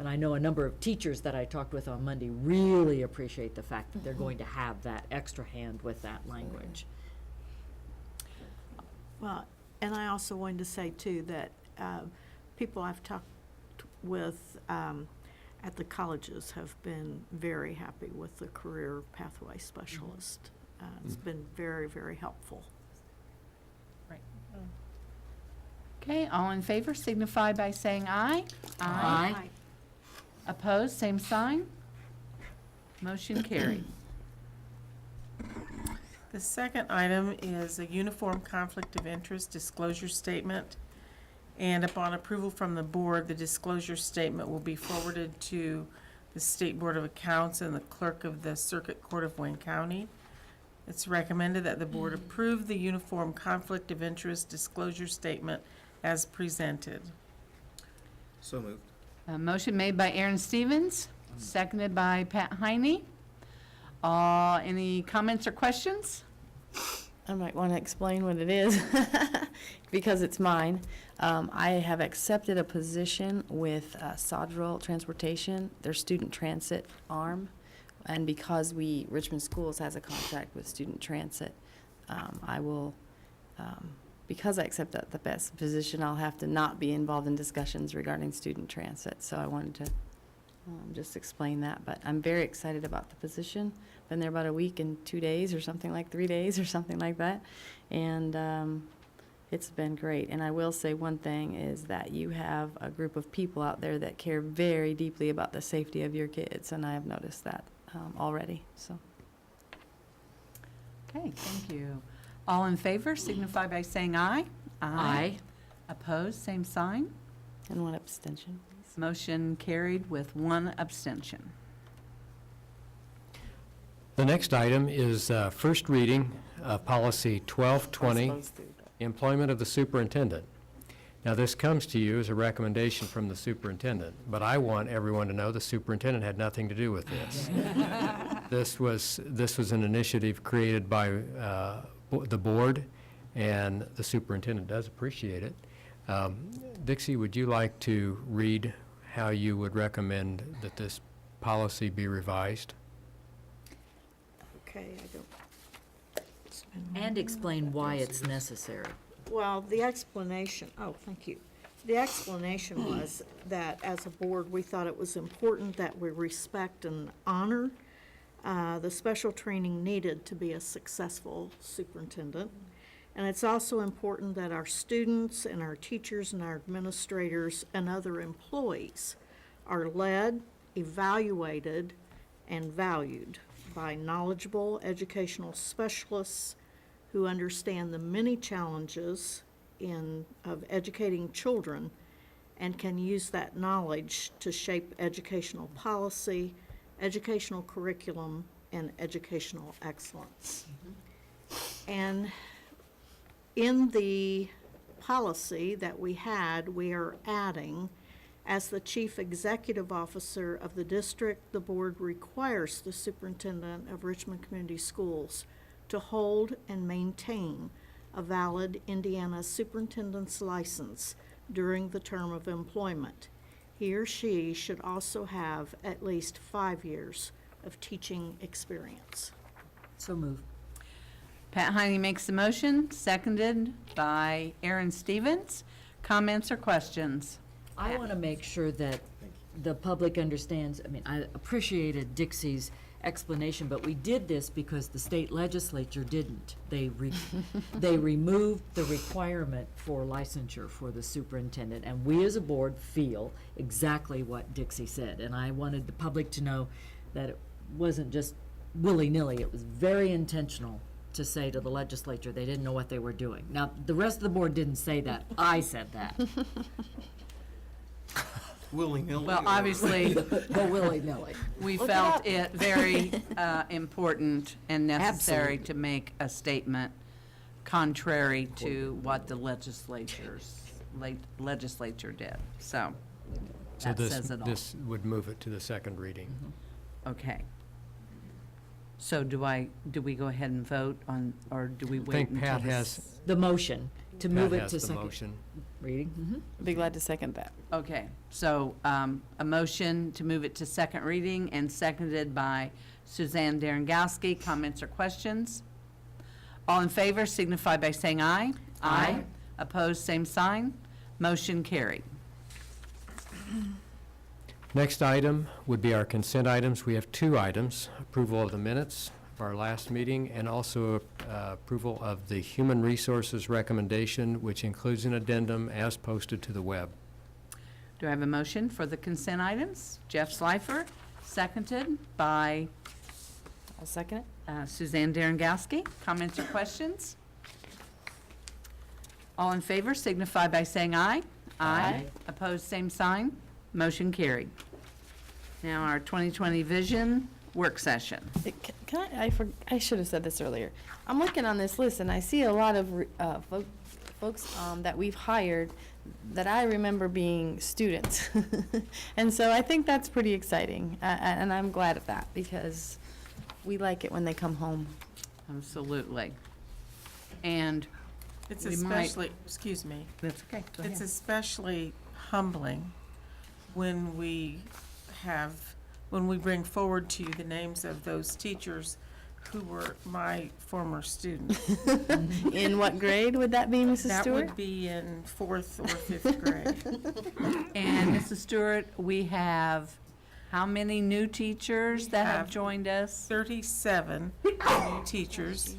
And I know a number of teachers that I talked with on Monday really appreciate the fact that they're going to have that extra hand with that language. Well, and I also wanted to say too that people I've talked with at the colleges have been very happy with the career pathway specialist. It's been very, very helpful. Okay, all in favor signify by saying aye. Aye. Opposed, same sign. Motion carried. The second item is a uniform conflict of interest disclosure statement. And upon approval from the board, the disclosure statement will be forwarded to the State Board of Accounts and the clerk of the Circuit Court of Wayne County. It's recommended that the board approve the uniform conflict of interest disclosure statement as presented. So moved. A motion made by Aaron Stevens, seconded by Pat Heine. Any comments or questions? I might want to explain what it is because it's mine. I have accepted a position with Sodrel Transportation, their student transit arm. And because Richmond Schools has a contract with student transit, I will, because I accept the best position, I'll have to not be involved in discussions regarding student transit. So I wanted to just explain that. But I'm very excited about the position. Been there about a week and 2 days or something, like 3 days or something like that. And it's been great. And I will say one thing is that you have a group of people out there that care very deeply about the safety of your kids. And I have noticed that already, so. Okay, thank you. All in favor signify by saying aye. Aye. Opposed, same sign. And one abstention, please. Motion carried with one abstention. The next item is first reading of Policy 1220, Employment of the Superintendent. Now, this comes to you as a recommendation from the superintendent, but I want everyone to know the superintendent had nothing to do with this. This was an initiative created by the board, and the superintendent does appreciate it. Dixie, would you like to read how you would recommend that this policy be revised? Okay, I don't. And explain why it's necessary. Well, the explanation, thank you. The explanation was that as a board, we thought it was important that we respect and honor the special training needed to be a successful superintendent. And it's also important that our students and our teachers and our administrators and other employees are led, evaluated, and valued by knowledgeable educational specialists who understand the many challenges of educating children and can use that knowledge to shape educational policy, educational curriculum, and educational excellence. And in the policy that we had, we are adding, as the chief executive officer of the district, the board requires the superintendent of Richmond Community Schools to hold and maintain a valid Indiana superintendent's license during the term of employment. He or she should also have at least 5 years of teaching experience. So moved. Pat Heine makes the motion, seconded by Aaron Stevens. Comments or questions? I want to make sure that the public understands, I mean, I appreciated Dixie's explanation, but we did this because the state legislature didn't. They removed the requirement for licensure for the superintendent, and we as a board feel exactly what Dixie said. And I wanted the public to know that it wasn't just willy-nilly, it was very intentional to say to the legislature they didn't know what they were doing. Now, the rest of the board didn't say that. I said that. Willy-nilly. Well, obviously, Go willy-nilly. we Look it felt up. it very important and necessary Absolutely. to make a statement contrary to what the legislature did. So that says it all. This would move it to the second reading. Okay. So do we go ahead and vote on, or do we I wait think until Pat the has, The motion To move Pat it has to the second motion. reading. Mhm. I'd be glad to second that. Okay, so a motion to move it to second reading and seconded by Suzanne Darengowski. Comments or questions? All in favor signify by saying aye. Aye. Opposed, same sign. Motion carried. Next item would be our consent items. We have two items: approval of the minutes of our last meeting and also approval of the Human Resources recommendation, which includes an addendum as posted to the web. Do I have a motion for the consent items? Jeff Slifer, seconded by I'll second it. Suzanne Darengowski. Comments or questions? All in favor signify by saying aye. Aye. Opposed, same sign. Motion carried. Now our 2020 vision work session. Can I should have said this earlier. I'm looking on this list and I see a lot of folks that we've hired that I remember being students. And so I think that's pretty exciting. And I'm glad of that because we like it when they come home. Absolutely. And It's we might- especially, excuse me, That's okay, go it's ahead. especially humbling when we bring forward to you the names of those teachers who were my former students. In what grade would that be, Mrs. That Stewart? would be in 4th or 5th grade. And Mrs. Stewart, we have how many new teachers that have have joined us? 37 new teachers.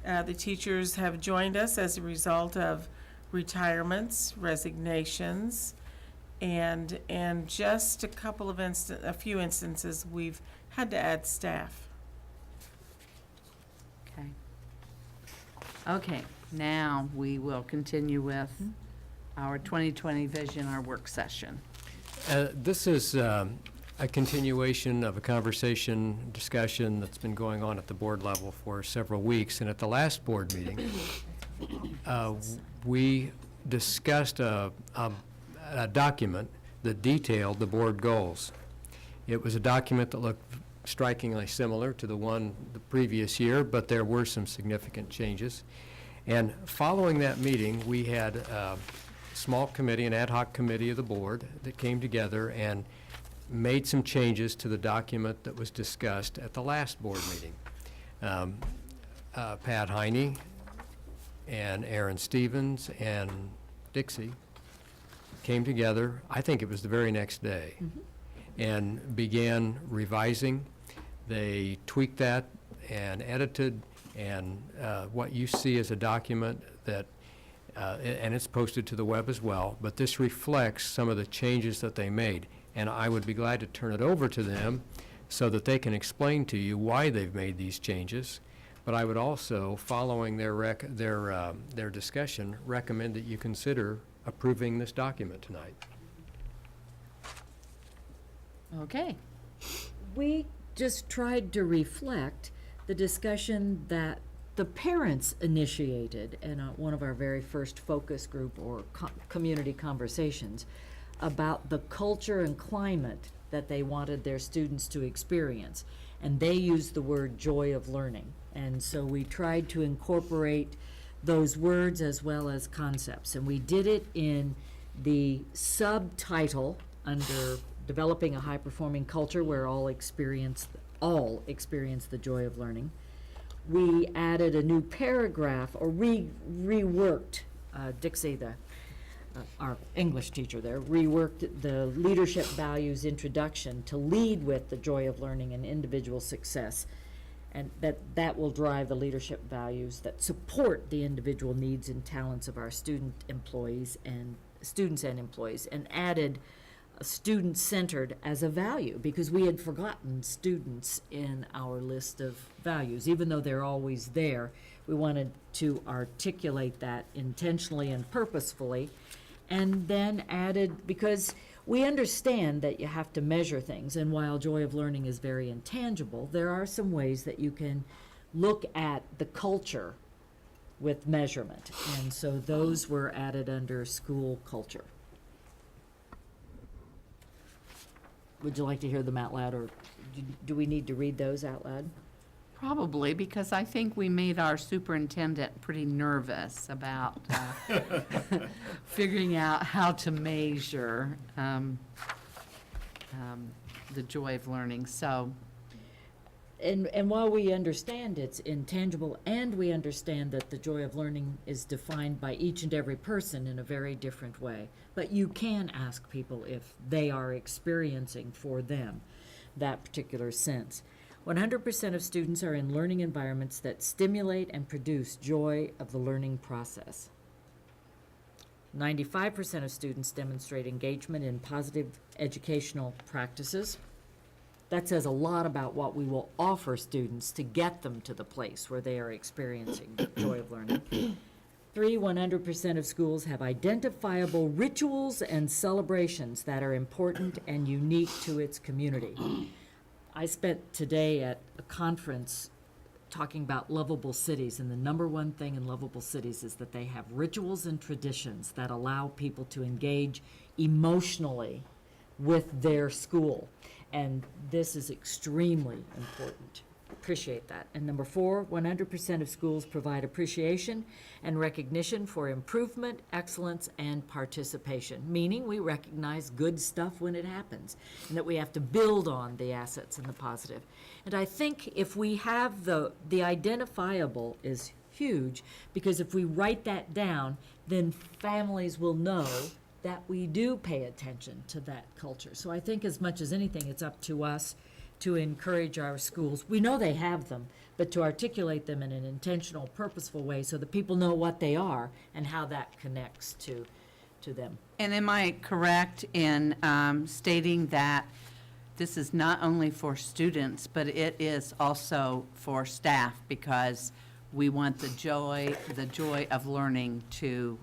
The teachers have joined us as a result of retirements, resignations, and just a few instances, we've had to add staff. Okay. Okay, now we will continue with our 2020 vision, our work session. This is a continuation of a conversation, discussion that's been going on at the board level for several weeks. And at the last board meeting, we discussed a document that detailed the board goals. It was a document that looked strikingly similar to the one the previous year, but there were some significant changes. And following that meeting, we had a small committee, an ad hoc committee of the board that came together and made some changes to the document that was discussed at the last board meeting. Pat Heine and Aaron Stevens and Dixie came together, I think it was the very next day, and began revising. They tweaked that and edited, and what you see is a document that, and it's posted to the web as well, but this reflects some of the changes that they made. And I would be glad to turn it over to them so that they can explain to you why they've made these changes. But I would also, following their discussion, recommend that you consider approving this document tonight. Okay. We just tried to reflect the discussion that the parents initiated in one of our very first focus group or community conversations about the culture and climate that they wanted their students to experience. And they used the word joy of learning. And so we tried to incorporate those words as well as concepts. And we did it in the subtitle under Developing a High-Performing Culture Where all experience the joy of learning. We added a new paragraph, or reworked, Dixie, our English teacher there, reworked the leadership values introduction to lead with the joy of learning and individual success. And that will drive the leadership values that support the individual needs and talents of our students and employees, and added student-centered as a value, because we had forgotten students in our list of values. Even though they're always there, we wanted to articulate that intentionally and purposefully, and then added, because we understand that you have to measure things, and while joy of learning is very intangible, there are some ways that you can look at the culture with measurement, and so those were added under school culture. Would you like to hear them out loud, or do we need to read those out loud? Probably, because I think we made our superintendent pretty nervous about figuring out how to measure the joy of learning. So, And while we understand it's intangible, and we understand that the joy of learning is defined by each and every person in a very different way, but you can ask people if they are experiencing for them that particular sense. 100% of students are in learning environments that stimulate and produce joy of the learning process. 95% of students demonstrate engagement in positive educational practices. That says a lot about what we will offer students to get them to the place where they are experiencing the joy of learning. 100% of schools have identifiable rituals and celebrations that are important and unique to its community. I spent today at a conference talking about lovable cities, and the number one thing in lovable cities is that they have rituals and traditions that allow people to engage emotionally with their school. And this is extremely important. Appreciate that. And number 4, 100% of schools provide appreciation and recognition for improvement, excellence, and participation, meaning we recognize good stuff when it happens, and that we have to build on the assets and the positive. And I think if we have the identifiable is huge, because if we write that down, then families will know that we do pay attention to that culture. So I think as much as anything, it's up to us to encourage our schools. We know they have them, but to articulate them in an intentional, purposeful way so that people know what they are and how that connects to them. and am I correct in stating that this is not only for students, but it is also for staff, because we want the joy of learning to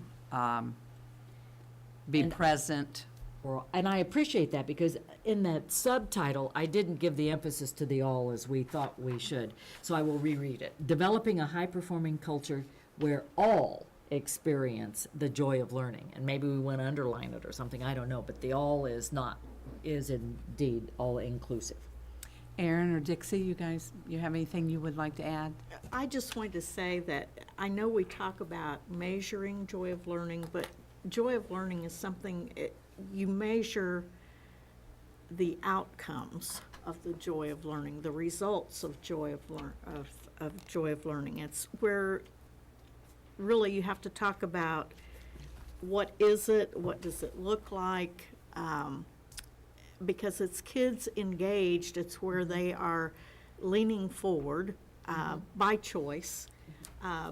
be present? And I appreciate that, because in that subtitle, I didn't give the emphasis to the all as we thought we should. So I will reread it. Developing a high-performing culture where all experience the joy of learning. And maybe we want to underline it or something, I don't know, but the all is indeed all-inclusive. Erin or Dixie, you have anything you would like to add? I just wanted to say that I know we talk about measuring joy of learning, but joy of learning is something, you measure the outcomes of the joy of learning, the results of joy of learning. It's where really you have to talk about what is it, what does it look like, because it's kids engaged, it's where they are leaning forward by choice,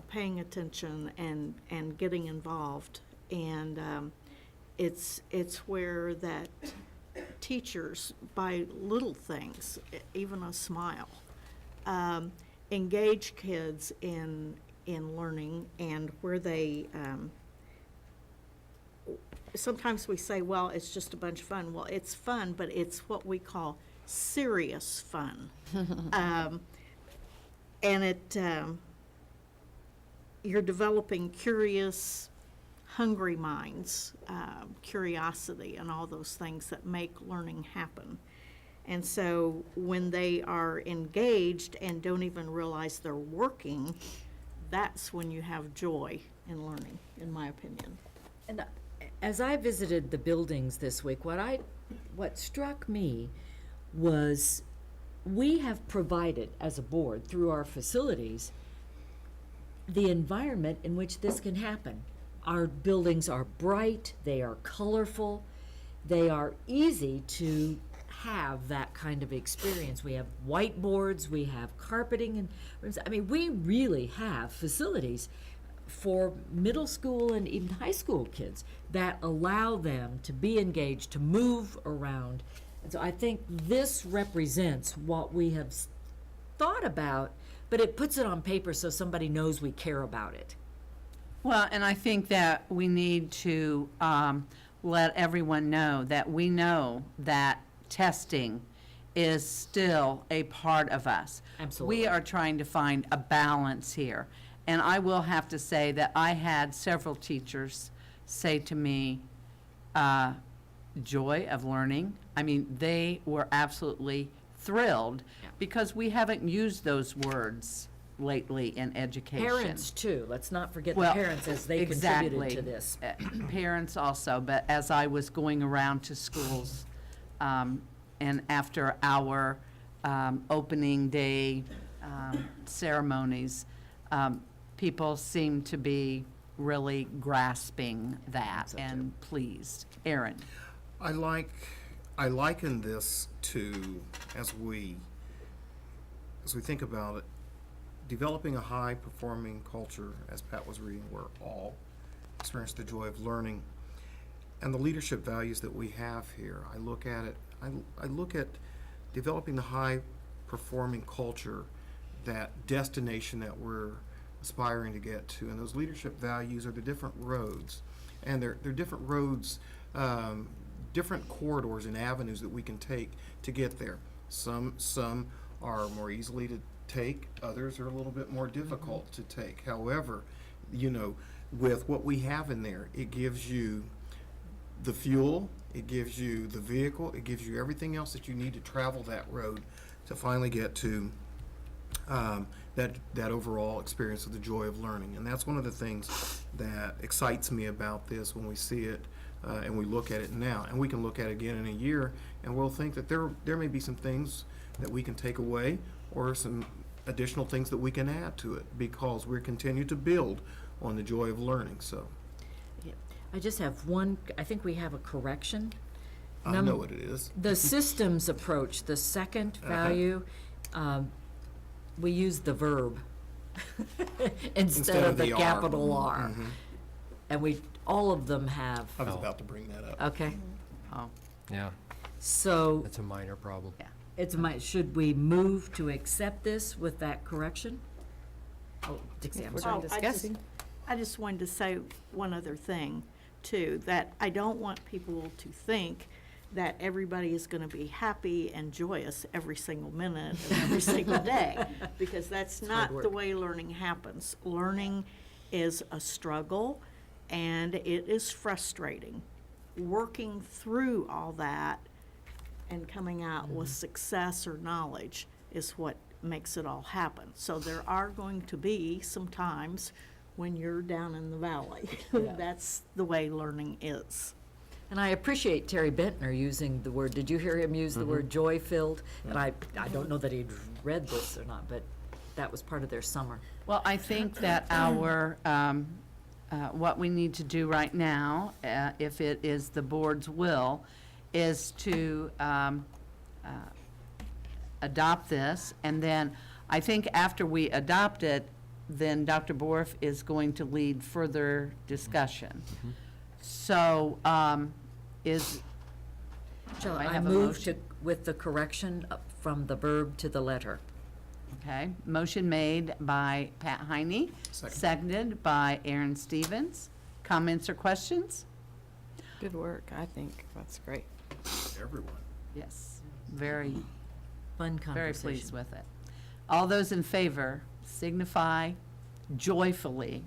paying attention and getting involved. And it's where that teachers, by little things, even a smile, engage kids in learning, and where they sometimes we say, well, it's just a bunch of fun. Well, it's fun, but it's what we call serious fun. And you're developing curious, hungry minds, curiosity, and all those things that make learning happen. And so when they are engaged and don't even realize they're working, that's when you have joy in learning, in my opinion. And as I visited the buildings this week, what struck me was we have provided, as a board, through our facilities, the environment in which this can happen. Our buildings are bright, they are colorful, they are easy to have that kind of experience. We have whiteboards, we have carpeting and rooms. I mean, we really have facilities for middle school and even high school kids that allow them to be engaged, to move around. And so I think this represents what we have thought about, but it puts it on paper so somebody knows we care about it. Well, and I think that we need to let everyone know that we know that testing is still a part of us. Absolutely. We are trying to find a balance here. And I will have to say that I had several teachers say to me, joy of learning. I mean, they were absolutely thrilled, because we haven't used those words lately in education. Parents too, let's not forget the Well, parents as they contributed to exactly. this. Parents also, but as I was going around to schools, and after our opening day ceremonies, people seem to be really grasping that and pleased. Aaron? I liken this to, as we think about it, developing a high-performing culture, as Pat was reading, where all experience the joy of learning, and the leadership values that we have here. I look at it, I look at developing the high-performing culture, that destination that we're aspiring to get to, and those leadership values are the different roads, and they're different roads, different corridors and avenues that we can take to get there. Some are more easily to take, others are a little bit more difficult to take. However, with what we have in there, it gives you the fuel, it gives you the vehicle, it gives you everything else that you need to travel that road to finally get to that overall experience of the joy of learning. And that's one of the things that excites me about this when we see it and we look at it now. And we can look at it again in a year, and we'll think that there may be some things that we can take away or some additional things that we can add to it, because we continue to build on the joy of learning. So I just have one, I think we have a correction. I know what it is. The systems approach, the second value, we use the verb instead of the R. capital R. Mhm. And all of them have. I was about to bring that up. Okay. Oh, Yeah, So that's a minor problem. should we move to accept this with that correction? Oh, Dixie, I'm We're sorry. done discussing. I just wanted to say one other thing, too, that I don't want people to think that everybody is going to be happy and joyous every single minute of every single day, because that's not the way learning happens. Learning is a struggle, and it is frustrating. Working through all that and coming out with success or knowledge is what makes it all happen. So there are going to be some times when you're down in the valley. That's the way learning is. And I appreciate Terry Bentner using the word, did you hear him use the word joy-filled? And I don't know that he'd read this or not, but that was part of their summer. well, I think that our, what we need to do right now, if it is the board's will, is to adopt this, and then I think after we adopt it, then Dr. Borf is going to lead further discussion. So, Shall I I have a move motion? with the correction from the verb to the letter? Okay, motion made by Pat Heine, seconded by Aaron Stevens. Comments or questions? Good work, I think. That's great. Everyone. Yes, very, Fun very conversation. pleased with it. All those in favor signify joyfully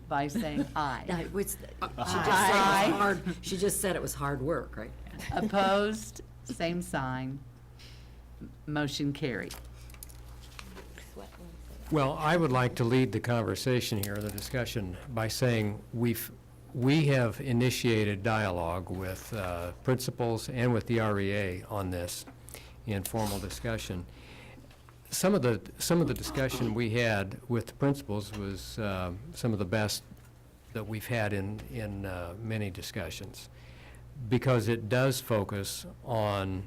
by saying aye. Yeah, she just said it was hard work, right? Opposed, same sign. Motion carried. Well, I would like to lead the conversation here, the discussion, by saying we have initiated dialogue with principals and with the REA on this informal discussion. Some of the discussion we had with the principals was some of the best that we've had in many discussions, because it does focus on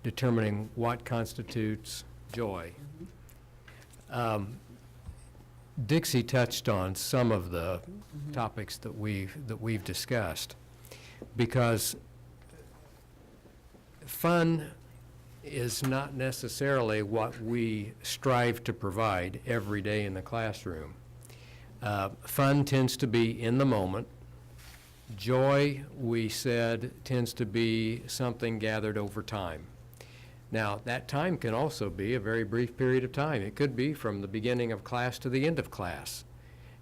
determining what constitutes joy. Dixie touched on some of the topics that we've discussed, because fun is not necessarily what we strive to provide every day in the classroom. Fun tends to be in the moment. Joy, we said, tends to be something gathered over time. Now, that time can also be a very brief period of time. It could be from the beginning of class to the end of class.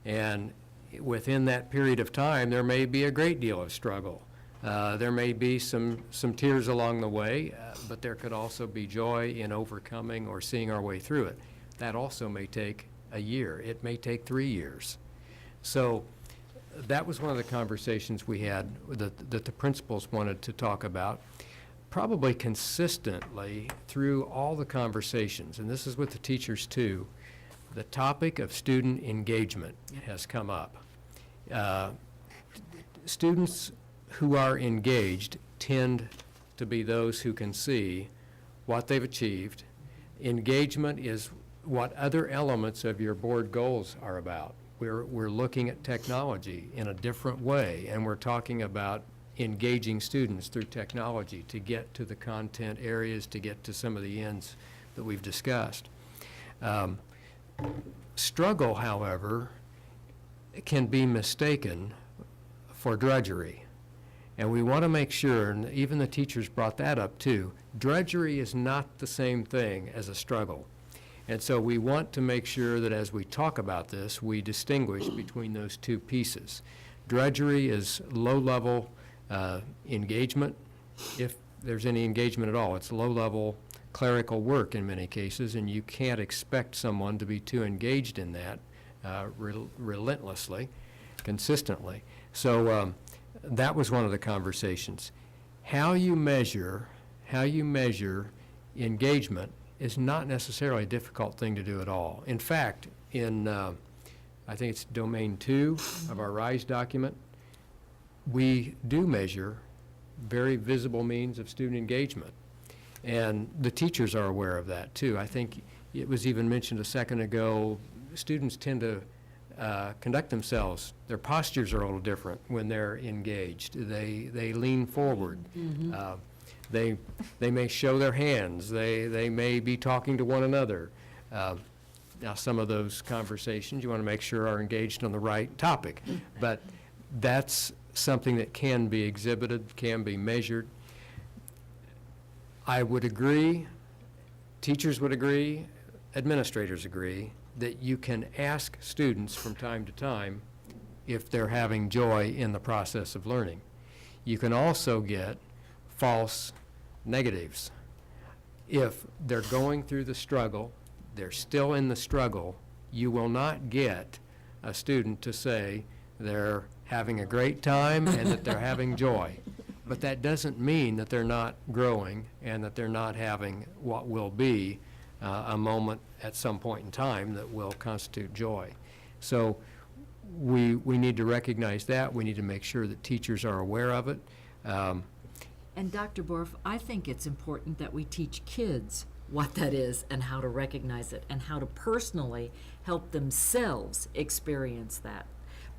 And within that period of time, there may be a great deal of struggle. There may be some tears along the way, but there could also be joy in overcoming or seeing our way through it. That also may take a year. It may take 3 years. So that was one of the conversations we had that the principals wanted to talk about. Probably consistently through all the conversations, and this is with the teachers too, the topic of student engagement has come up. Students who are engaged tend to be those who can see what they've achieved. Engagement is what other elements of your board goals are about. We're looking at technology in a different way, and we're talking about engaging students through technology to get to the content areas, to get to some of the ends that we've discussed. Struggle, however, can be mistaken for drudgery. And we want to make sure, and even the teachers brought that up too, drudgery is not the same thing as a struggle. And so we want to make sure that as we talk about this, we distinguish between those two pieces. Drudgery is low-level engagement, if there's any engagement at all. It's low-level clerical work in many cases, and you can't expect someone to be too engaged in that relentlessly, consistently. So that was one of the conversations. How you measure engagement is not necessarily a difficult thing to do at all. In fact, in I think it's domain 2 of our RISE document, we do measure very visible means of student engagement. And the teachers are aware of that too. I think it was even mentioned a second ago, students tend to conduct themselves, their postures are a little different when they're engaged. They lean forward. They may show their hands. They may be talking to one another. Now, some of those conversations you want to make sure are engaged on the right topic, but that's something that can be exhibited, can be measured. I would agree, teachers would agree, administrators agree, that you can ask students from time to time if they're having joy in the process of learning. You can also get false negatives. If they're going through the struggle, they're still in the struggle, you will not get a student to say they're having a great time and that they're having joy. But that doesn't mean that they're not growing and that they're not having what will be a moment at some point in time that will constitute joy. So we need to recognize that. We need to make sure that teachers are aware of it. And Dr. Borf, I think it's important that we teach kids what that is and how to recognize it and how to personally help themselves experience that.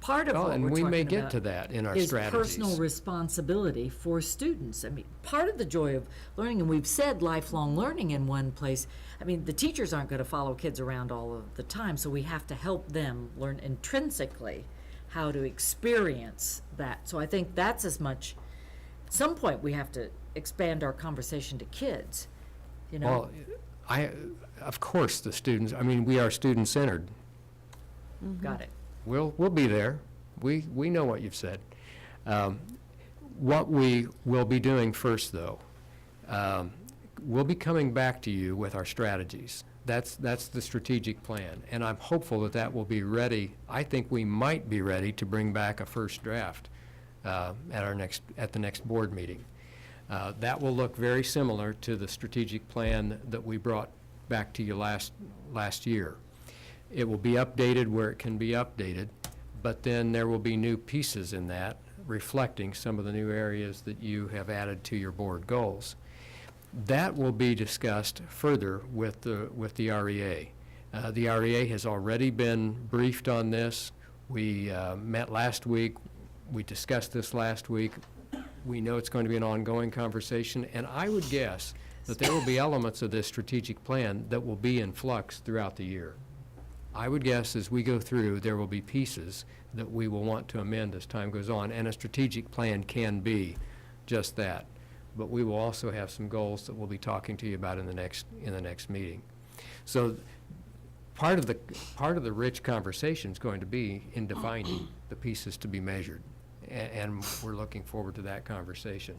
Part of what we're talking about and we may get to that in our strategies. Is personal responsibility for students. I mean, part of the joy of learning, and we've said lifelong learning in one place, I mean, the teachers aren't going to follow kids around all of the time, so we have to help them learn intrinsically how to experience that. So I think that's as much, at some point we have to expand our conversation to kids, you know. Well, of course the students, I mean, we are student-centered. Got it. We'll be there. We know what you've said. What we will be doing first, though, we'll be coming back to you with our strategies. That's the strategic plan, and I'm hopeful that that will be ready. I think we might be ready to bring back a first draft at the next board meeting. That will look very similar to the strategic plan that we brought back to you last year. It will be updated where it can be updated, but then there will be new pieces in that reflecting some of the new areas that you have added to your board goals. That will be discussed further with the REA. The REA has already been briefed on this. We met last week. We discussed this last week. We know it's going to be an ongoing conversation, and I would guess that there will be elements of this strategic plan that will be in flux throughout the year. I would guess as we go through, there will be pieces that we will want to amend as time goes on, and a strategic plan can be just that. But we will also have some goals that we'll be talking to you about in the next meeting. So part of the rich conversation is going to be in defining the pieces to be measured. and we're looking forward to that conversation.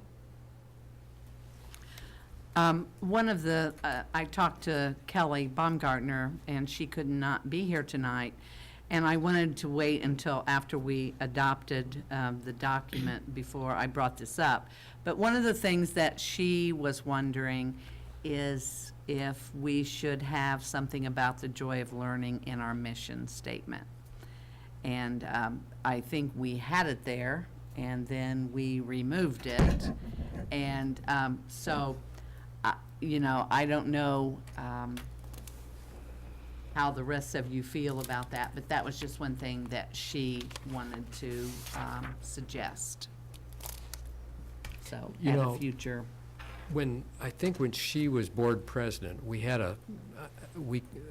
One of the, I talked to Kelly Baumgartner, and she could not be here tonight, and I wanted to wait until after we adopted the document before I brought this up. But one of the things that she was wondering is if we should have something about the joy of learning in our mission statement. And I think we had it there, and then we removed it. And so, you know, I don't know how the rest of you feel about that, but that was just one thing that she wanted to suggest. So, You at know, a future. I think when she was board president, we had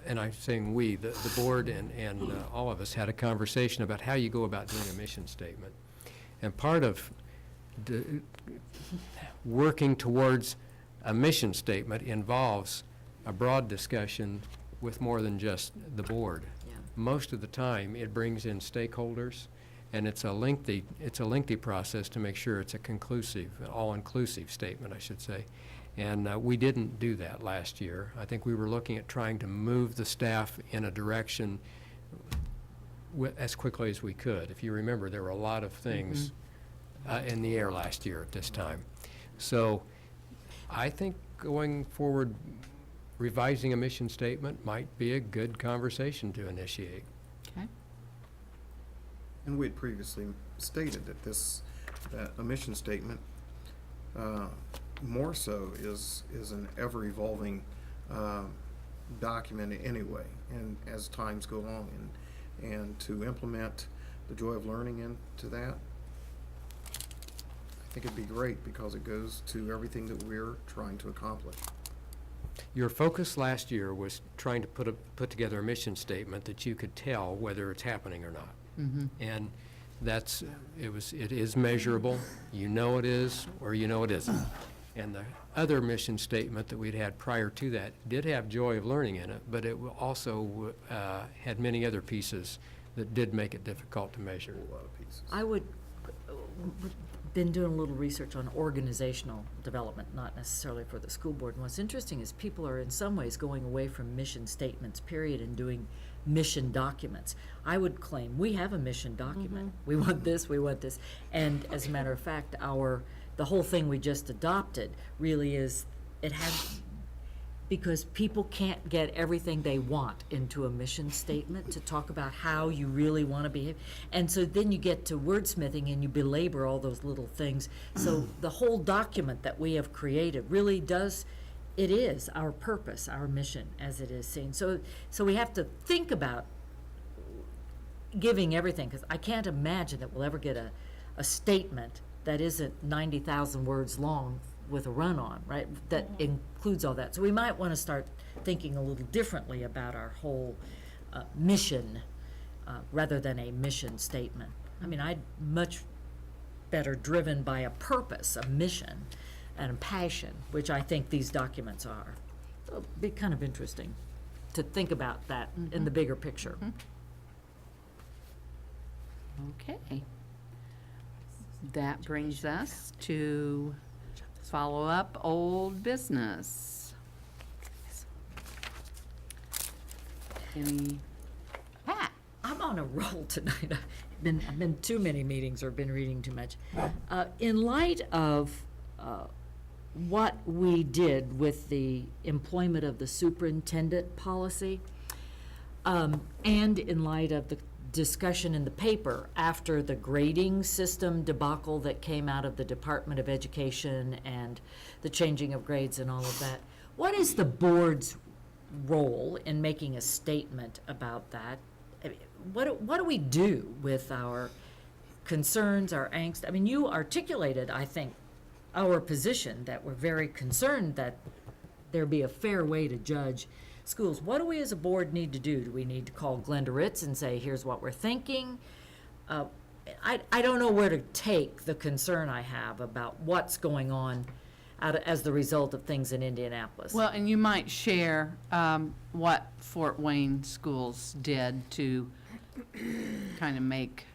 and I'm saying we, the board and all of us had a conversation about how you go about doing a mission statement. And part of working towards a mission statement involves a broad discussion with more than just the board. Yeah. Most of the time, it brings in stakeholders, and it's a lengthy process to make sure it's a conclusive, all-inclusive statement, I should say. And we didn't do that last year. I think we were looking at trying to move the staff in a direction as quickly as we could. If you remember, there were a lot of things in the air last year at this time. So I think going forward, revising a mission statement might be a good conversation to initiate. Okay. And we had previously stated that that a mission statement, more so is an ever-evolving document anyway, and as times go along, and to implement the joy of learning into that, I think it'd be great because it goes to everything that we're trying to accomplish. Your focus last year was trying to put together a mission statement that you could tell whether it's happening or not. And it is measurable. You know it is, or you know it isn't. And the other mission statement that we'd had prior to that did have joy of learning in it, but it also had many other pieces that did make it difficult to measure. A lot of pieces. I would, been doing a little research on organizational development, not necessarily for the school board. And what's interesting is people are in some ways going away from mission statements, period, and doing mission documents. I would claim we have a mission document. We want this, we want this. And as a matter of fact, the whole thing we just adopted really is, it has, because people can't get everything they want into a mission statement to talk about how you really want to behave. And so then you get to wordsmithing and you belabor all those little things. So the whole document that we have created really does, it is our purpose, our mission as it is seen. So we have to think about giving everything, because I can't imagine that we'll ever get a statement that isn't 90,000 words long with a run-on, right, that includes all that. So we might want to start thinking a little differently about our whole mission rather than a mission statement. I mean, I'd much better driven by a purpose, a mission, and a passion, which I think these documents are. So it'd be kind of interesting to think about that in the bigger picture. Okay. That brings us to follow up old business. Any, Pat, I'm on a roll tonight. I've been too many meetings or been reading too much. In light of what we did with the employment of the superintendent policy, and in light of the discussion in the paper after the grading system debacle that came out of the Department of Education and the changing of grades and all of that, what is the board's role in making a statement about that? I mean, what do we do with our concerns, our angst? I mean, you articulated, I think, our position that we're very concerned that there be a fair way to judge schools. What do we as a board need to do? Do we need to call Glenda Ritz and say, here's what we're thinking? I don't know where to take the concern I have about what's going on as the result of things in Indianapolis. well, and you might share what Fort Wayne schools did to kind of make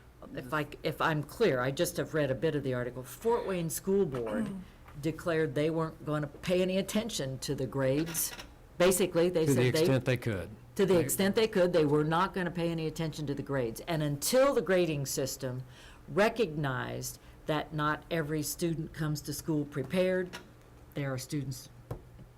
if I'm clear, I just have read a bit of the article. Fort Wayne School Board declared they weren't going to pay any attention to the grades. Basically, they To said the extent they could. to the extent they could, they were not going to pay any attention to the grades. And until the grading system recognized that not every student comes to school prepared, there are students,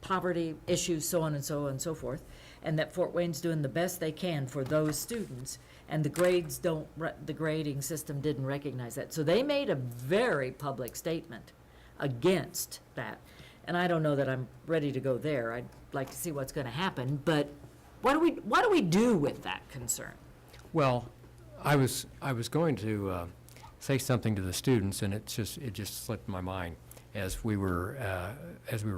poverty issues, so on and so on and so forth, and that Fort Wayne's doing the best they can for those students, and the the grading system didn't recognize that. So they made a very public statement against that. And I don't know that I'm ready to go there. I'd like to see what's going to happen, but what do we do with that concern? Well, I was going to say something to the students, and it just slipped my mind as we were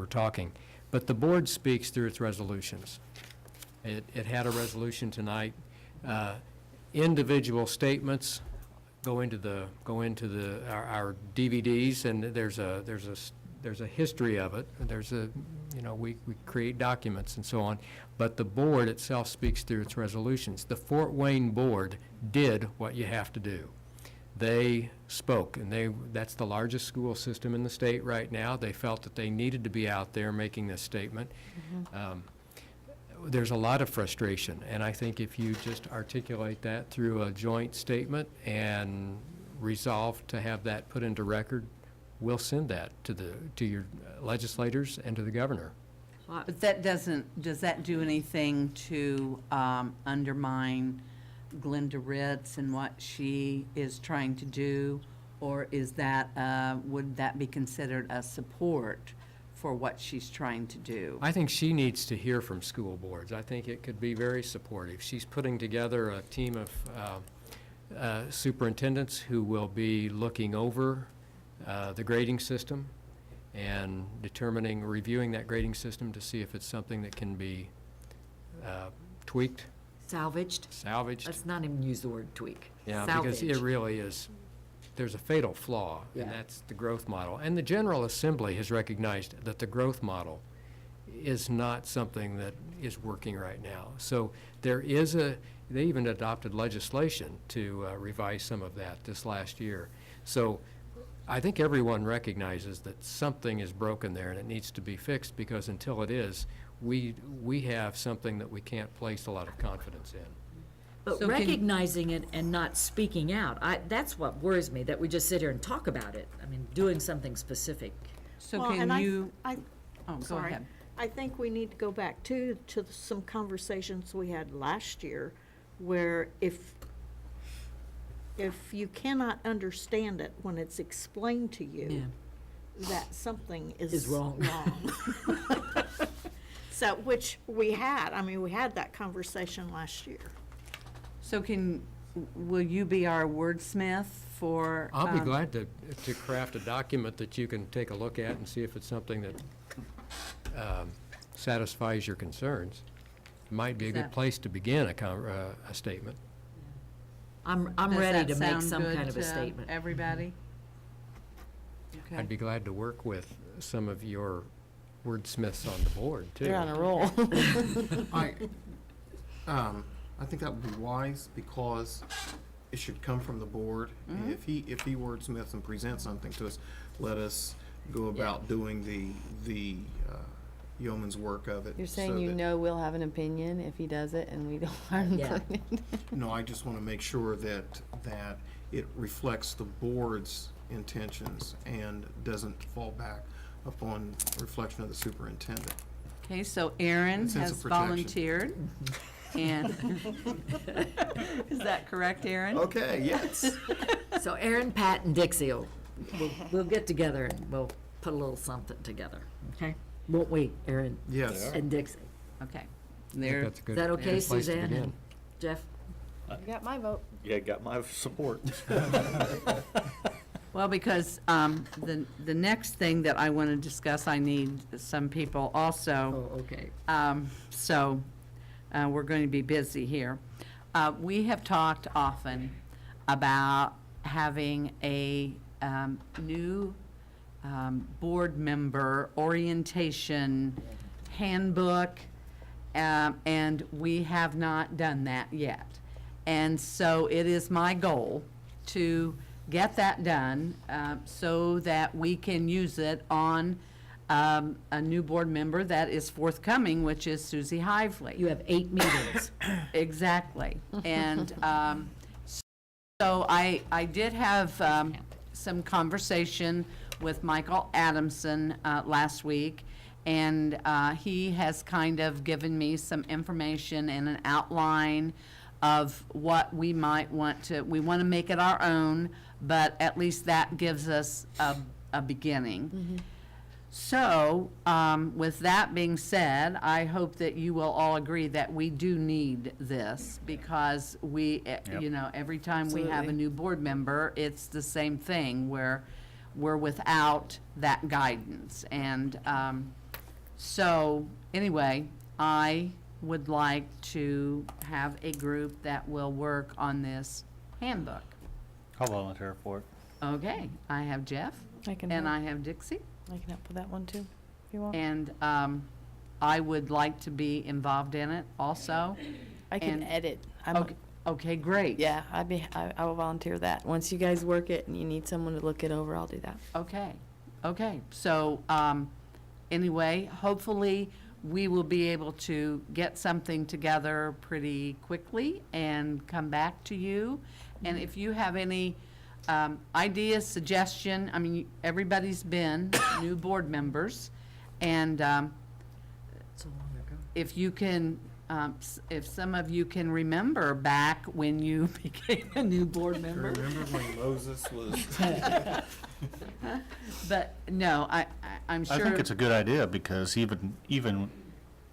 talking. But the board speaks through its resolutions. It had a resolution tonight. Individual statements go into our DVDs, and there's a history of it. We create documents and so on, but the board itself speaks through its resolutions. The Fort Wayne board did what you have to do. They spoke, and that's the largest school system in the state right now. They felt that they needed to be out there making this statement. There's a lot of frustration, and I think if you just articulate that through a joint statement and resolve to have that put into record, we'll send that to your legislators and to the governor. But does that do anything to undermine Glenda Ritz and what she is trying to do? Or is would that be considered a support for what she's trying to do? I think she needs to hear from school boards. I think it could be very supportive. She's putting together a team of superintendents who will be looking over the grading system and reviewing that grading system to see if it's something that can be tweaked. Salvaged? Salvaged. Let's not even use the word tweak. Yeah, Salvage. because it really is, there's a fatal flaw, and Yeah. that's the growth model. And the General Assembly has recognized that the growth model is not something that is working right now. So they even adopted legislation to revise some of that this last year. So I think everyone recognizes that something is broken there and it needs to be fixed, because until it is, we have something that we can't place a lot of confidence in. But So recognizing it and not speaking out, that's what worries me, that we just sit here and talk about it. I mean, doing something specific. So Well, can and you? go Sorry. ahead. I think we need to go back to some conversations we had last year, where if you cannot understand it when it's explained to you, that something is wrong. So, which we had that conversation last year. So will you be our wordsmith for? I'll be glad to craft a document that you can take a look at and see if it's something that satisfies your concerns. Might be a good place to begin a statement. I'm Does ready that to make sound some good kind of a to statement. Everybody? Okay. I'd be glad to work with some of your wordsmiths on the board, too. You're on a roll. I think that would be wise, because it should come from the board. If he wordsmiths and presents something to us, let us go about doing the yeoman's work of it. You're so saying that- we'll have an opinion if he does it and we don't learn Yeah. from it? No, I just want to make sure that it reflects the board's intentions and doesn't fall back upon reflection of the superintendent. Okay, so Aaron Sense has of protection. volunteered. And, is that correct, Aaron? Okay, yes. So Aaron, Pat, and Dixie we'll get together and we'll put a little something together, okay? Won't we, Aaron? Yes. And Dixie? Okay. I There. think that's a good Is that okay, good place to Suzanne begin. and Jeff? You got my vote. Yeah, got my support. Well, because the next thing that I want to discuss, I need some people also. Oh, okay. So we're going to be busy here. We have talked often about having a new board member orientation handbook, and we have not done that yet. And so it is my goal to get that done so that we can use it on a new board member that is forthcoming, which is Susie Hively. You have 8 meetings. Exactly. And so I did have some conversation with Michael Adamson last week, and he has kind of given me some information and an outline of what we might want to, we want to make it our own, but at least that gives us a beginning. So, with that being said, I hope that you will all agree that we do need this, because we, you know, every time we have a Absolutely. new board member, it's the same thing, where we're without that guidance. And so, anyway, I would like to have a group that will work on this handbook. I'll volunteer for it. Okay, I have Jeff, I can and help. I have Dixie. I can help with that one too, if you want. And I would like to be involved in it also. I can and- edit. Okay, great. Yeah, I will volunteer that. Once you guys work it and you need someone to look it over, I'll do that. Okay. So, anyway, hopefully, we will be able to get something together pretty quickly and come back to you. And if you have any ideas, suggestion, I mean, everybody's been new board members, and So long ago. if you can, if some of you can remember back when you became a new board member. Remember when Moses was? But, no, I'm sure. I think it's a good idea, because even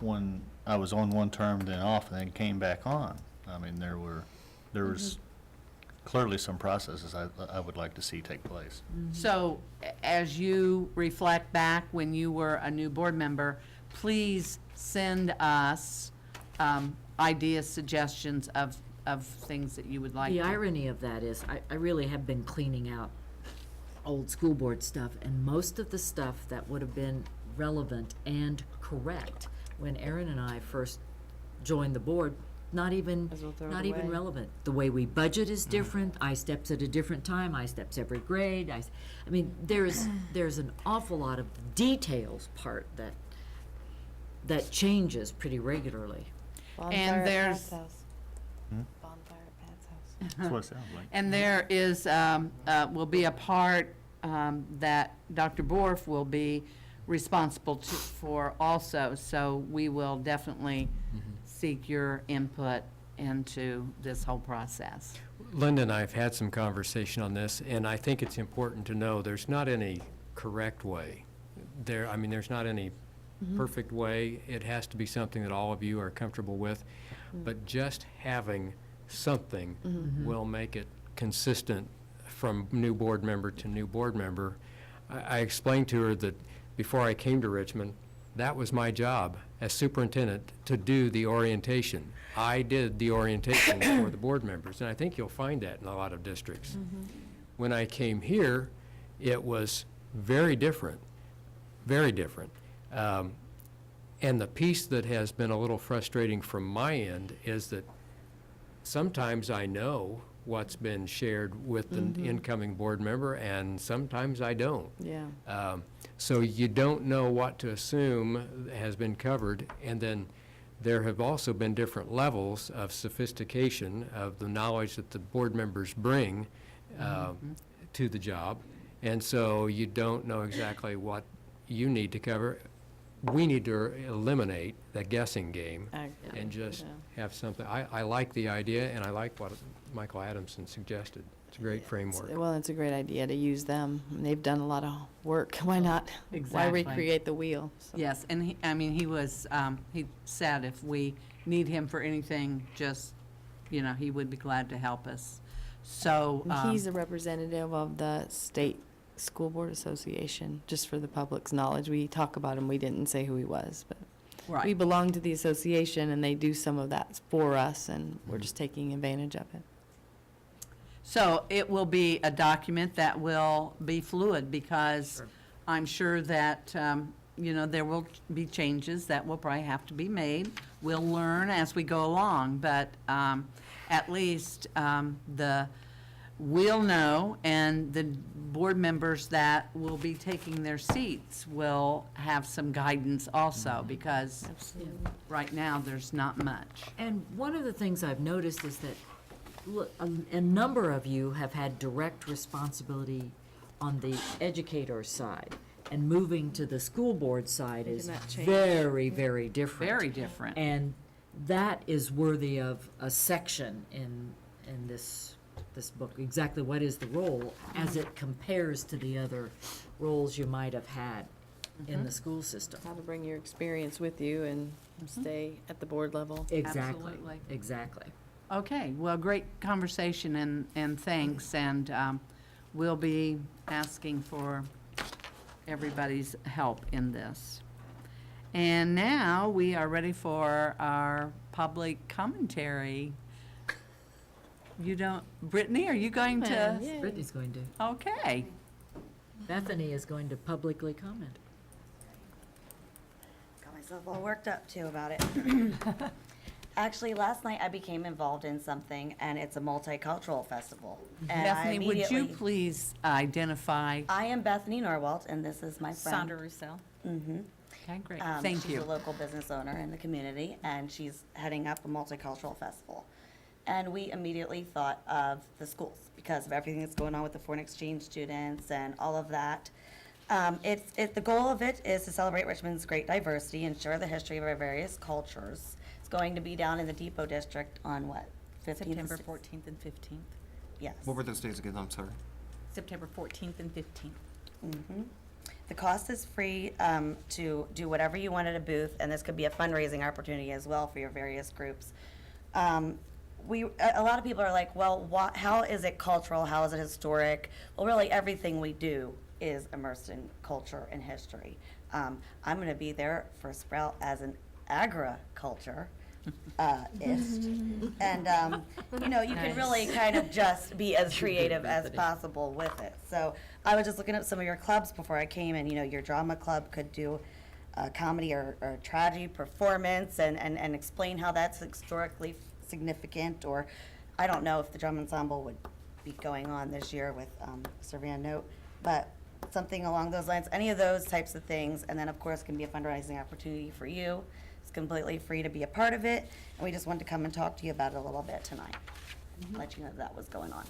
when I was on one term, then off, and then came back on, I mean, there was clearly some processes I would like to see take place. So, as you reflect back when you were a new board member, please send us ideas, suggestions of things that you would like The to. irony of that is, I really have been cleaning out old school board stuff, and most of the stuff that would have been relevant and correct when Aaron and I first joined the board, not even As well throw it not even away. relevant. The way we budget is different. I-STEP's at a different time. I-STEP's every grade. I mean, there's an awful lot of details part that changes pretty regularly. Bonfire at there's- Pat's house. Bonfire at Pat's house. That's what it sounds like. And there is, will be a part that Dr. Borf will be responsible for also, so we will definitely seek your input into this whole process. Linda and I have had some conversation on this, and I think it's important to know there's not any correct way. There's not any perfect way. It has to be something that all of you are comfortable with. But just having something will make it consistent from new board member to new board member. I explained to her that before I came to Richmond, that was my job as superintendent, to do the orientation. I did the orientation for the board members, and I think you'll find that in a lot of districts. When I came here, it was very different, very different. And the piece that has been a little frustrating from my end is that sometimes I know what's been shared with the incoming board member, and sometimes I don't. Yeah. So you don't know what to assume has been covered, and then there have also been different levels of sophistication of the knowledge that the board members bring to the job, and so you don't know exactly what you need to cover. We need to eliminate the guessing game and just have something. I like the idea, and I like what Michael Adamson suggested. It's a great framework. Well, it's a great idea to use them. They've done a lot of work. Why not? Exactly. Why recreate the wheel? So. Yes, and he said if we need him for anything, just, he would be glad to help us. So. And he's a representative of the State School Board Association, just for the public's knowledge. We talk about him, we didn't say who he was, but Right. we belong to the association, and they do some of that for us, and we're just taking advantage of it. So it will be a document that will be fluid, because I'm sure that, there will be changes that will probably have to be made. We'll learn as we go along, but at least the we'll know, and the board members that will be taking their seats will have some guidance also, because right now, there's not much. And one of the things I've noticed is that, look, a number of you have had direct responsibility on the educator side, and moving to the school board side is Making that change. very, very different. Very different. And that is worthy of a section in this book, exactly what is the role as it compares to the other roles you might have had in the school system. How to bring your experience with you and stay at the board level. Exactly, Absolutely. exactly. Okay, well, great conversation, and thanks, and we'll be asking for everybody's help in this. And now we are ready for our public commentary. You don't, Brittany, are you going to? Brittany's going to. Okay. Bethany is going to publicly comment. Got myself all worked up too about it. Actually, last night I became involved in something, and it's a multicultural festival. And I Bethany, would you immediately- please identify? I am Bethany Norwalt, and this is my friend. Sandra Roussel. Mm-hmm. Okay, great, thank She's you. a local business owner in the community, and she's heading up a multicultural festival. And we immediately thought of the schools because of everything that's going on with the foreign exchange students and all of that. The goal of it is to celebrate Richmond's great diversity and share the history of our various cultures. It's going to be down in the Depot District on what, 15th? September 14th and 15th. Yes. What were those days again? I'm sorry. September 14th and 15th. Mhm. The cost is free to do whatever you want at a booth, and this could be a fundraising opportunity as well for your various groups. A lot of people are like, well, how is it cultural? How is it historic? Well, really, everything we do is immersed in culture and history. I'm going to be there for Sprout as an agriculture ist. And, you can really kind of just be as creative as possible with it. So I was just looking at some of your clubs before I came, and, your drama club could do a comedy or tragedy performance and explain how that's historically significant, or I don't know if the drum ensemble would be going on this year with Sir Van Note, but something along those lines, any of those types of things, and then of course can be a fundraising opportunity for you. It's completely free to be a part of it, and we just wanted to come and talk to you about it a little bit tonight, let you know that was going on.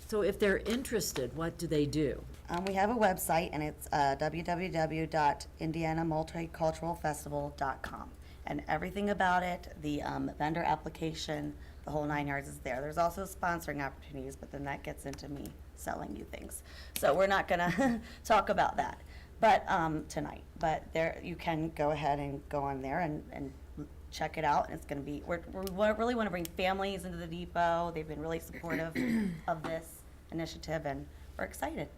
So if they're interested, what do they do? We have a website, and it's www.indianamulticulturalfestival.com. And everything about it, the vendor application, the whole 9 yards is there. There's also sponsoring opportunities, but then that gets into me selling you things. So we're not gonna talk about that, but tonight. But there, you can go ahead and go on there and check it out. And it's gonna be, we really wanna bring families into the Depot. They've been really supportive of this initiative, and we're excited.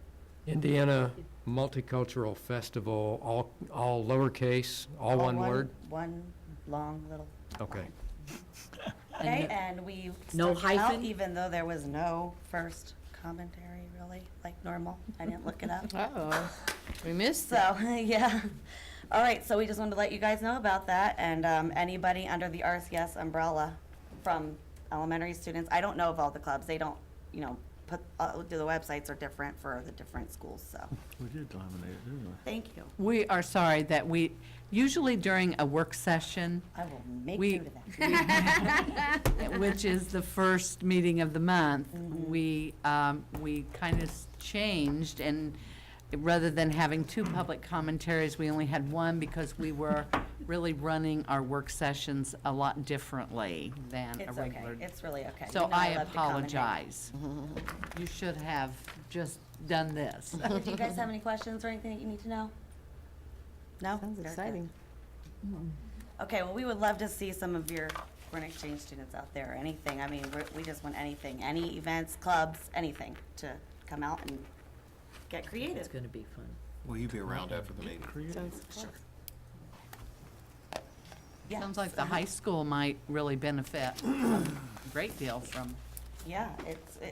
Indiana Multicultural Festival, all lowercase, all one word? One long little. Okay. Okay, and we No stuck it out, hyphen? even though there was no first commentary, really, like normal. I didn't look it up. Uh-oh, we missed So, yeah. All right, so we just wanted to let you guys know about that, and anybody under the RCS umbrella from elementary students, I don't know of all the clubs. They don't, the websites are different for the different schools, so, We did eliminate it, didn't we? thank you. We are sorry that usually during a work session, I will make We- do to that. which is the first meeting of the month, we kind of changed, and rather than having 2 public commentaries, we only had 1 because we were really running our work sessions a lot differently than a It's regular. okay, it's really okay. So You know I love to commentate. apologize. You should have just done this. Do you guys have any questions or anything that you need to know? No? Sounds Very good. exciting. Okay, well, we would love to see some of your foreign exchange students out there, anything. I mean, we just want anything, any events, clubs, anything to come out and get creative. It's going to be fun. Will you be around after the meeting? Sure. Yeah. Sounds like the high school might really benefit a great deal from. Yeah,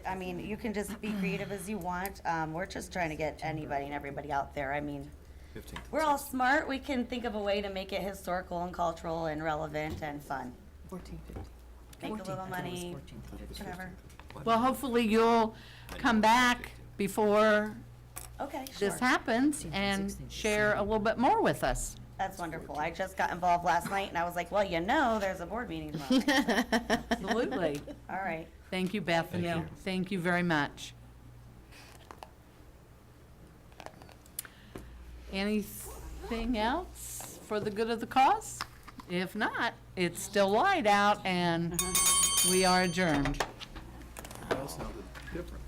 I mean, you can just be creative as you want. We're just trying to get anybody and everybody out there. I mean, 15th. we're all smart. We can think of a way to make it historical and cultural and relevant and fun. 14, 15. Make a little money, 14th. whatever. Well, hopefully you'll come back before Okay, sure. this happens and share a little bit more with us. That's wonderful. I just got involved last night, and I was like, well, there's a board meeting tomorrow night. Absolutely. All right. Thank you, Bethany. Thank you very much. Anything else for the good of the cause? If not, it's still light out and we are adjourned. That sounded different.